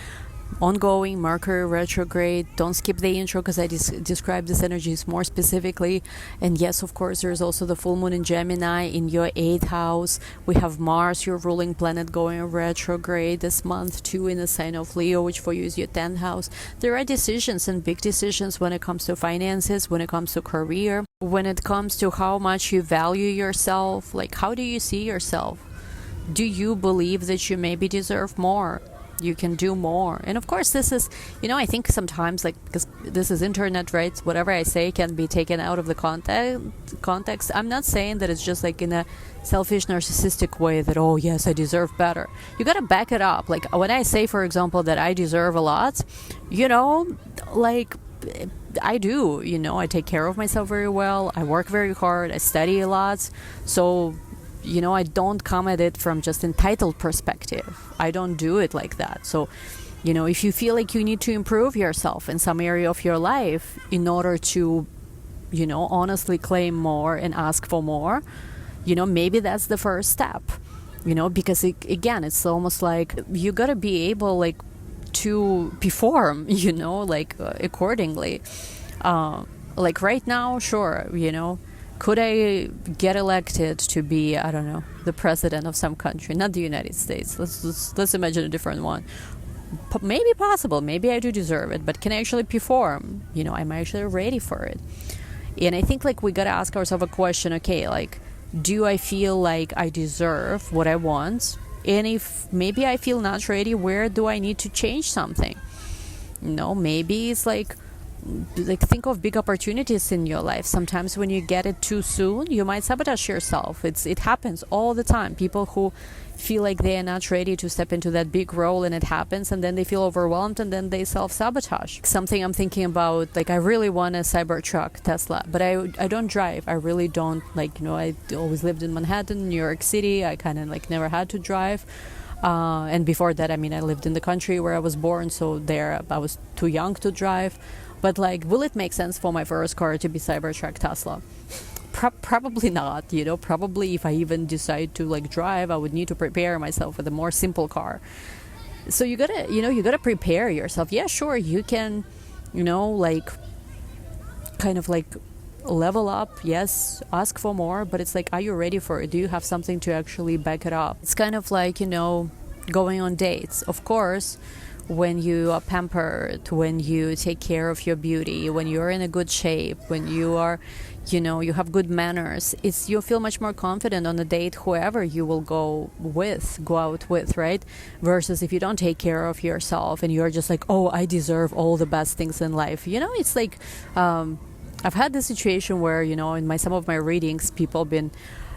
ongoing Mercury retrograde. Don't skip the intro because I describe this energies more specifically. And yes, of course, there's also the full moon in Gemini in your 8th house. We have Mars, your ruling planet, going retrograde this month too in the sign of Leo, which for you is your 10th house. There are decisions and big decisions when it comes to finances, when it comes to career, when it comes to how much you value yourself. Like, how do you see yourself? Do you believe that you maybe deserve more? You can do more. And of course, this is, you know, I think sometimes, like, because this is internet, right, whatever I say can be taken out of the context. I'm not saying that it's just like in a selfish narcissistic way that, oh yes, I deserve better. You gotta back it up. Like when I say, for example, that I deserve a lot, you know, like I do, you know, I take care of myself very well, I work very hard, I study a lot. So, you know, I don't come at it from just entitled perspective. I don't do it like that. So, you know, if you feel like you need to improve yourself in some area of your life in order to, you know, honestly claim more and ask for more, you know, maybe that's the first step, you know, because again, it's almost like you got to be able, like, to perform, you know, like accordingly. Like right now, sure, you know, could I get elected to be, I don't know, the president of some country, not the United States? Let's imagine a different one. Maybe possible, maybe I do deserve it, but can I actually perform? You know, am I actually ready for it? And I think, like, we gotta ask ourselves a question, okay, like, do I feel like I deserve what I want? And if maybe I feel not ready, where do I need to change something? You know, maybe it's like think of big opportunities in your life. Sometimes when you get it too soon, you might sabotage yourself. It happens all the time. People who feel like they are not ready to step into that big role, and it happens, and then they feel overwhelmed, and then they self-sabotage. Something I'm thinking about, like, I really want a Cybertruck Tesla, but I don't drive. I really don't, like, you know, I always lived in Manhattan, New York City. I kind of like never had to drive. And before that, I mean, I lived in the country where I was born, so there I was too young to drive. But, like, will it make sense for my first car to be Cybertruck Tesla? Probably not, you know. Probably if I even decide to, like, drive, I would need to prepare myself with a more simple car. So you gotta prepare yourself. Yeah, sure, you can, you know, like, kind of like level up. Yes, ask for more, but it's like, are you ready for it? Do you have something to actually back it up? It's kind of like, you know, going on dates. Of course, when you are pampered, when you take care of your beauty, when you're in a good shape, when you are, you know, you have good manners, you feel much more confident on a date, whoever you will go out with, right? Versus if you don't take care of yourself and you're just like, oh, I deserve all the best things in life. You know, it's like, I've had this situation where, you know, in some of my readings, people have been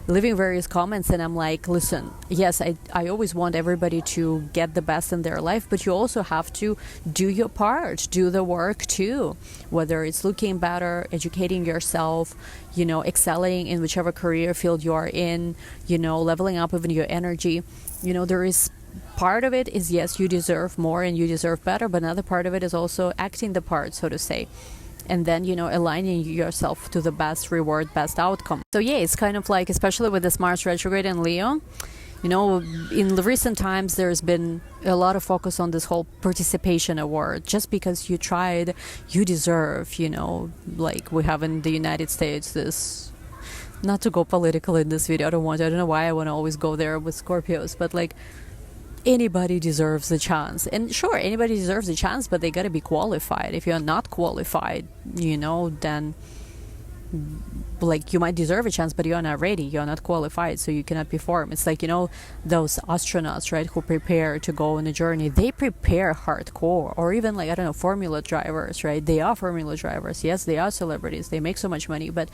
leaving various comments, and I'm like, listen, yes, I always want everybody to get the best in their life, but you also have to do your part, do the work too, whether it's looking better, educating yourself, you know, excelling in whichever career field you are in, you know, leveling up even your energy. You know, there is part of it is, yes, you deserve more and you deserve better, but another part of it is also acting the part, so to say. And then, you know, aligning yourself to the best reward, best outcome. So yeah, it's kind of like, especially with this Mars retrograde in Leo, You know, in the recent times, there's been a lot of focus on this whole participation award. Just because you tried, you deserve, you know, like we have in the United States this, not to go political in this video, I don't know why I want to always go there with Scorpios, but like anybody deserves a chance. And sure, anybody deserves a chance, but they got to be qualified. If you're not qualified, you know, then like you might deserve a chance, but you're not ready, you're not qualified, so you cannot perform. It's like, you know, those astronauts, right, who prepare to go on a journey, they prepare hardcore. Or even like, I don't know, formula drivers, right? They are formula drivers, yes, they are celebrities, they make so much money, but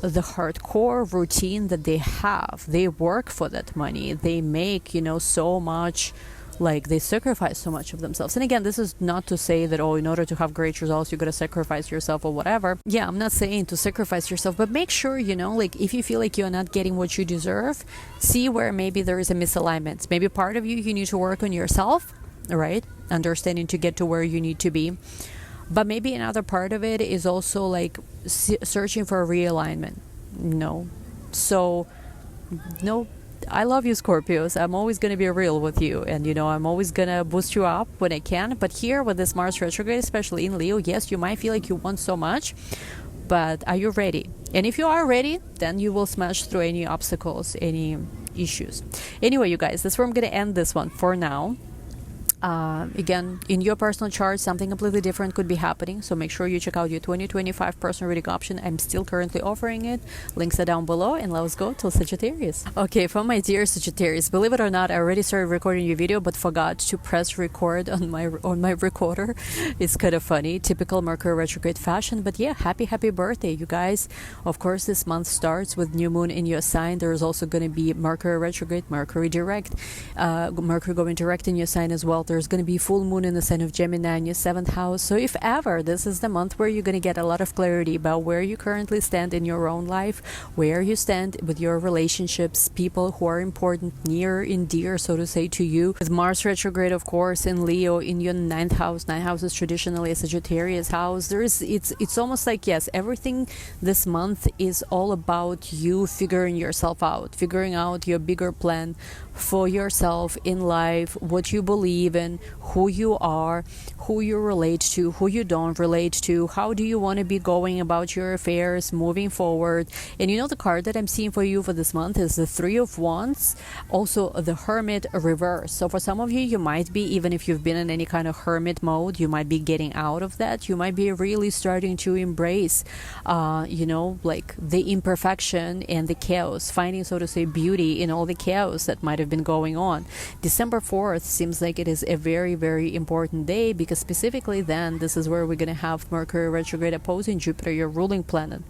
the hardcore routine that they have, they work for that money, they make, you know, so much, like they sacrifice so much of themselves. And again, this is not to say that, oh, in order to have great results you got to sacrifice yourself or whatever. Yeah, I'm not saying to sacrifice yourself, but make sure, you know, like if you feel like you're not getting what you deserve, see where maybe there is a misalignment. Maybe part of you need to work on yourself, right, understanding to get to where you need to be. But maybe another part of it is also like searching for a realignment. No. So, no, I love you, Scorpios. I'm always going to be real with you. And, you know, I'm always going to boost you up when I can. But here with this Mars retrograde, especially in Leo, yes, you might feel like you want so much. But are you ready? And if you are ready, then you will smash through any obstacles, any issues. Anyway, you guys, that's where I'm going to end this one for now. Again, in your personal chart, something completely different could be happening, so make sure you check out your 2025 personal reading option. I'm still currently offering it. Links are down below, and let's go to Sagittarius. Okay, for my dear Sagittarius, believe it or not, I already started recording your video but forgot to press record on my recorder. It's kind of funny, typical Mercury retrograde fashion. But yeah, happy birthday, you guys. Of course, this month starts with new moon in your sign. There is also going to be Mercury retrograde, Mercury direct, Mercury going direct in your sign as well. There's going to be full moon in the sign of Gemini in your 7th house. So if ever, this is the month where you're going to get a lot of clarity about where you currently stand in your own life, where you stand with your relationships, people who are important, near and dear, so to say, to you. With Mars retrograde, of course, in Leo in your 9th house. 9th house is traditionally a Sagittarius house. It's almost like, yes, everything this month is all about you figuring yourself out, figuring out your bigger plan for yourself in life, what you believe in, who you are, who you relate to, who you don't relate to, how do you want to be going about your affairs moving forward. And you know, the card that I'm seeing for you for this month is the 3 of Wands, also the Hermit reverse. So for some of you, you might be, even if you've been in any kind of hermit mode, you might be getting out of that. You might be really starting to embrace, you know, like the imperfection and the chaos, finding, so to say, beauty in all the chaos that might have been going on. December 4th seems like it is a very, very important day, because specifically then this is where we're going to have Mercury retrograde opposing Jupiter, your ruling planet.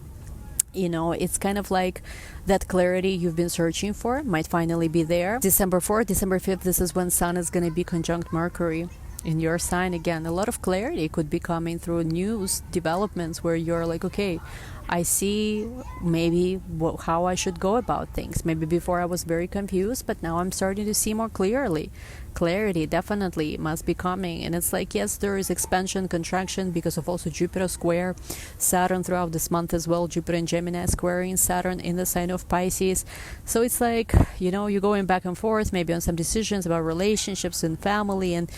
You know, it's kind of like that clarity you've been searching for might finally be there. December 4th, December 5th, this is when Sun is going to be conjunct Mercury in your sign again. A lot of clarity could be coming through news developments where you're like, okay, I see maybe how I should go about things. Maybe before I was very confused, but now I'm starting to see more clearly. Clarity definitely must be coming. And it's like, yes, there is expansion, contraction, because of also Jupiter square Saturn throughout this month as well. Jupiter and Gemini squaring Saturn in the sign of Pisces. So it's like, you know, you're going back and forth maybe on some decisions about relationships and family, and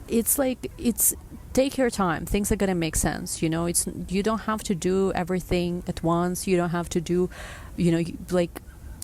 it's like, take your time. Things are gonna make sense. You know, you don't have to do everything at once. You don't have to do, you know, like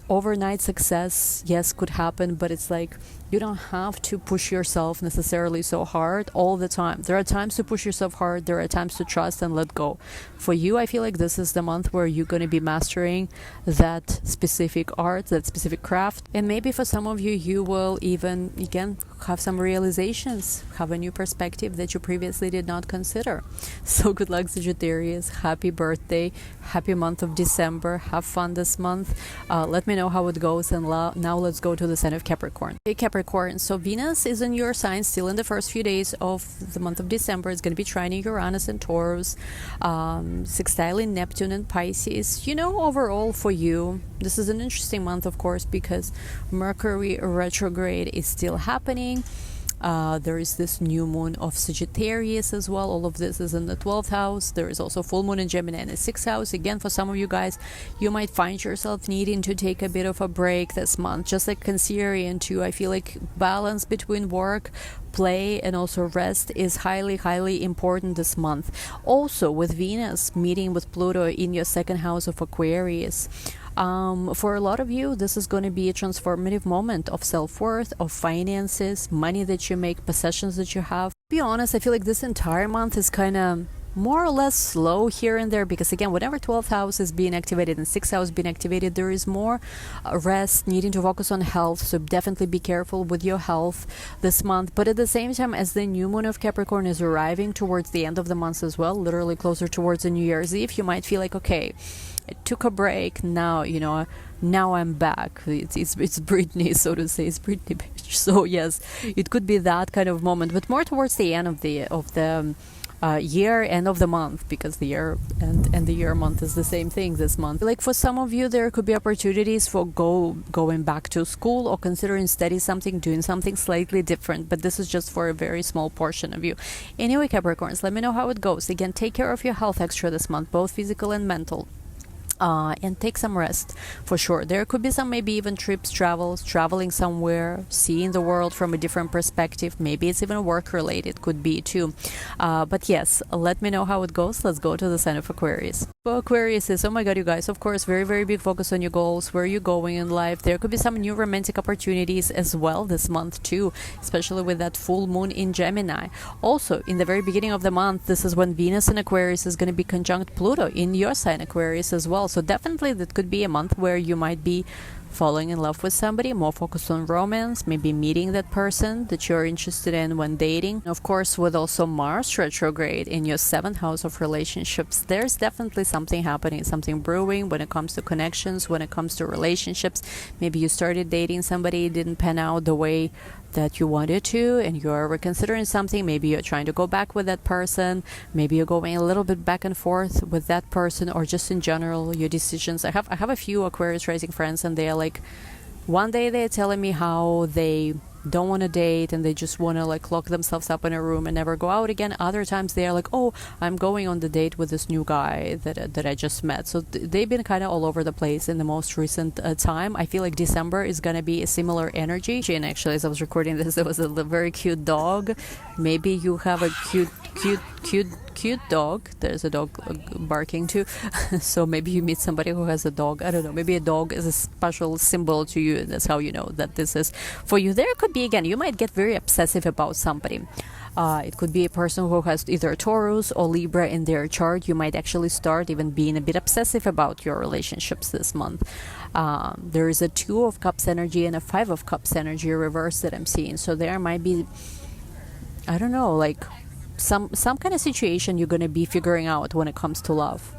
overnight success, yes, could happen, but it's like you don't have to push yourself necessarily so hard all the time. There are times to push yourself hard. There are times to trust and let go. For you, I feel like this is the month where you're going to be mastering that specific art, that specific craft. And maybe for some of you, you will even, again, have some realizations, have a new perspective that you previously did not consider. So good luck, Sagittarius. Happy birthday. Happy month of December. Have fun this month. Let me know how it goes. And now let's go to the sign of Capricorn. Hey, Capricorn. So Venus is in your sign still in the first few days of the month of December. It's going to be trining Uranus and Taurus, sextiling Neptune and Pisces. You know, overall for you, this is an interesting month, of course, because Mercury retrograde is still happening. There is this new moon of Sagittarius as well. All of this is in the 12th house. There is also full moon in Gemini in the 6th house. Again, for some of you guys, you might find yourself needing to take a bit of a break this month, just like Cancerian too. I feel like balance between work, play, and also rest is highly important this month. Also with Venus meeting with Pluto in your 2nd house of Aquarius, for a lot of you, this is going to be a transformative moment of self-worth, of finances, money that you make, possessions that you have. To be honest, I feel like this entire month is kind of more or less slow here and there, because again, whenever 12th house is being activated and 6th house being activated, there is more rest, needing to focus on health. So definitely be careful with your health this month. But at the same time, as the new moon of Capricorn is arriving towards the end of the month as well, literally closer towards the New Year's Eve, you might feel like, okay, I took a break, now now I'm back. It's Britney, so to say. It's Britney, bitch. So yes, it could be that kind of moment, but more towards the end of the year, end of the month, because the year and the year month is the same thing this month. Like for some of you, there could be opportunities for going back to school or considering studying something, doing something slightly different, but this is just for a very small portion of you. Anyway, Capricorns, let me know how it goes. Again, take care of your health extra this month, both physical and mental. And take some rest for sure. There could be some maybe even trips, traveling somewhere, seeing the world from a different perspective. Maybe it's even work related, could be too. But yes, let me know how it goes. Let's go to the sign of Aquarius. For Aquarius is, oh my god, you guys, of course, very big focus on your goals, where you're going in life. There could be some new romantic opportunities as well this month too, especially with that full moon in Gemini. Also, in the very beginning of the month, this is when Venus in Aquarius is going to be conjunct Pluto in your sign Aquarius as well. So definitely that could be a month where you might be falling in love with somebody, more focused on romance, maybe meeting that person that you're interested in when dating. Of course, with also Mars retrograde in your 7th house of relationships, there's definitely something happening, something brewing when it comes to connections, when it comes to relationships. Maybe you started dating somebody, it didn't pan out the way that you wanted to, and you're reconsidering something. Maybe you're trying to go back with that person, maybe you're going a little bit back and forth with that person, or just in general your decisions. I have a few Aquarius rising friends, and they are like, one day they're telling me how they don't want to date and they just want to like lock themselves up in a room and never go out again. Other times they are like, oh, I'm going on the date with this new guy that I just met. So they've been kind of all over the place in the most recent time. I feel like December is going to be a similar energy. And actually, as I was recording this, there was a very cute dog. Maybe you have a cute dog. There's a dog barking too. So maybe you meet somebody who has a dog. I don't know, maybe a dog is a special symbol to you, and that's how you know that this is for you. There could be, again, you might get very obsessive about somebody. It could be a person who has either Taurus or Libra in their chart. You might actually start even being a bit obsessive about your relationships this month. There is a 2 of Cups energy and a 5 of Cups energy reverse that I'm seeing. So there might be, I don't know, like some kind of situation you're going to be figuring out when it comes to love.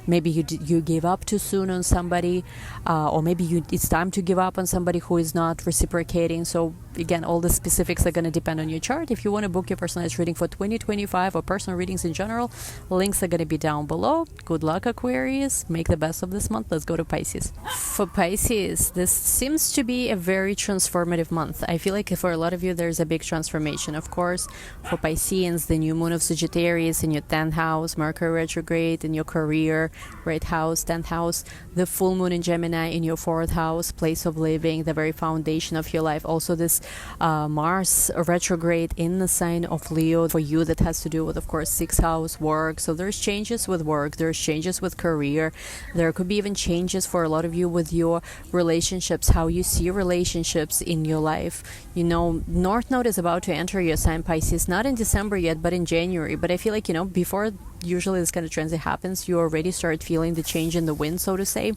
Maybe you gave up too soon on somebody, or maybe it's time to give up on somebody who is not reciprocating. So again, all the specifics are going to depend on your chart. If you want to book your personalized reading for 2025 or personal readings in general, links are going to be down below. Good luck, Aquarius. Make the best of this month. Let's go to Pisces. For Pisces, this seems to be a very transformative month. I feel like for a lot of you, there's a big transformation. Of course, for Pisceans, the new moon of Sagittarius in your 10th house, Mercury retrograde in your career, right house, 10th house, the full moon in Gemini in your 4th house, place of living, the very foundation of your life. Also this Mars retrograde in the sign of Leo for you, that has to do with, of course, 6th house, work. So there's changes with work, there's changes with career. There could be even changes for a lot of you with your relationships, how you see relationships in your life. You know, North Node is about to enter your sign, Pisces, not in December yet, but in January. But I feel like, before usually this kind of transit happens, you already start feeling the change in the wind, so to say.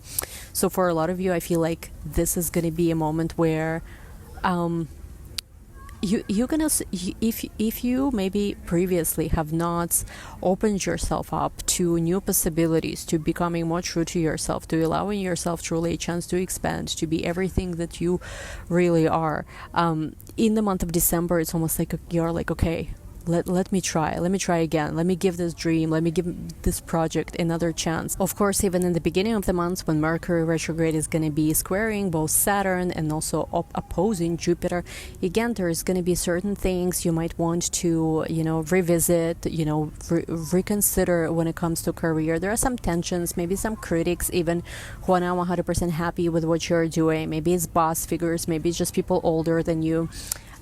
So for a lot of you, I feel like this is going to be a moment where you're gonna, if you maybe previously have not opened yourself up to new possibilities, to becoming more true to yourself, to allowing yourself truly a chance to expand, to be everything that you really are, in the month of December, it's almost like you're like, okay, let me try. Let me try again. Let me give this dream. Let me give this project another chance. Of course, even in the beginning of the month, when Mercury retrograde is going to be squaring both Saturn and also opposing Jupiter, again, there's going to be certain things you might want to, revisit, reconsider when it comes to career. There are some tensions, maybe some critics even who are now 100% happy with what you're doing. Maybe it's boss figures, maybe it's just people older than you.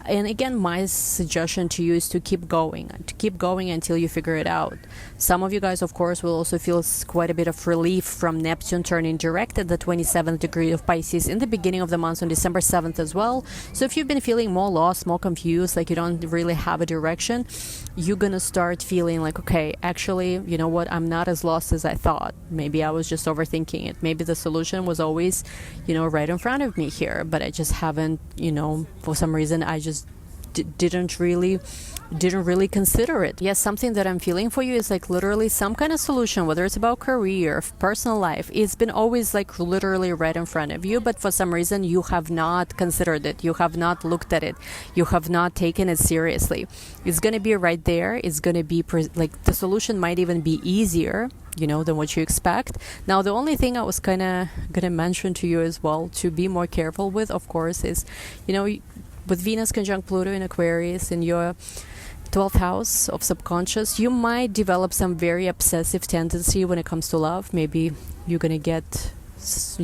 And again, my suggestion to you is to keep going until you figure it out. Some of you guys, of course, will also feel quite a bit of relief from Neptune turning direct at the 27th degree of Pisces in the beginning of the month on December 7th as well. So if you've been feeling more lost, more confused, like you don't really have a direction, you're going to start feeling like, okay, actually, you know what, I'm not as lost as I thought. Maybe I was just overthinking it. Maybe the solution was always, right in front of me here, but I just haven't, for some reason, I just didn't really consider it. Yes, something that I'm feeling for you is like literally some kind of solution, whether it's about career, personal life. It's been always like literally right in front of you, but for some reason you have not considered it. You have not looked at it. You have not taken it seriously. It's going to be right there. It's going to be like the solution might even be easier, than what you expect. Now, the only thing I was kind of going to mention to you as well to be more careful with, of course, is, with Venus conjunct Pluto in Aquarius in your 12th house of subconscious, you might develop some very obsessive tendency when it comes to love. Maybe you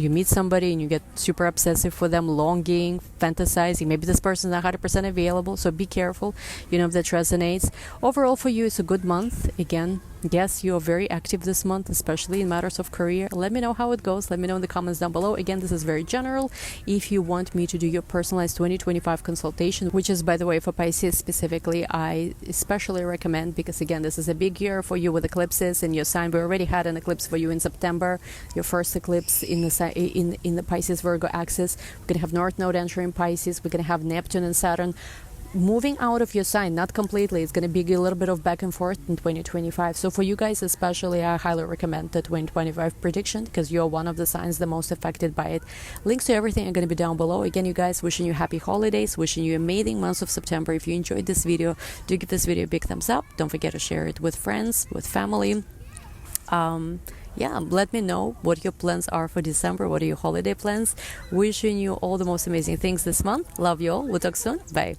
meet somebody and you get super obsessive for them, longing, fantasizing. Maybe this person is not 100% available, so be careful, if that resonates. Overall, for you, it's a good month. Again, yes, you are very active this month, especially in matters of career. Let me know how it goes. Let me know in the comments down below. Again, this is very general. If you want me to do your personalized 2025 consultation, which is, by the way, for Pisces specifically, I especially recommend, because again, this is a big year for you with eclipses in your sign. We already had an eclipse for you in September, your first eclipse in the Pisces Virgo axis. We're going to have North Node entering Pisces. We're going to have Neptune and Saturn moving out of your sign, not completely. It's going to be a little bit of back and forth in 2025. So for you guys especially, I highly recommend the 2025 prediction, because you're one of the signs the most affected by it. Links to everything are going to be down below. Again, you guys, wishing you happy holidays, wishing you amazing months of September. If you enjoyed this video, do give this video a big thumbs up. Don't forget to share it with friends, with family. Let me know what your plans are for December. What are your holiday plans? Wishing you all the most amazing things this month. Love you all. We'll talk soon. Bye.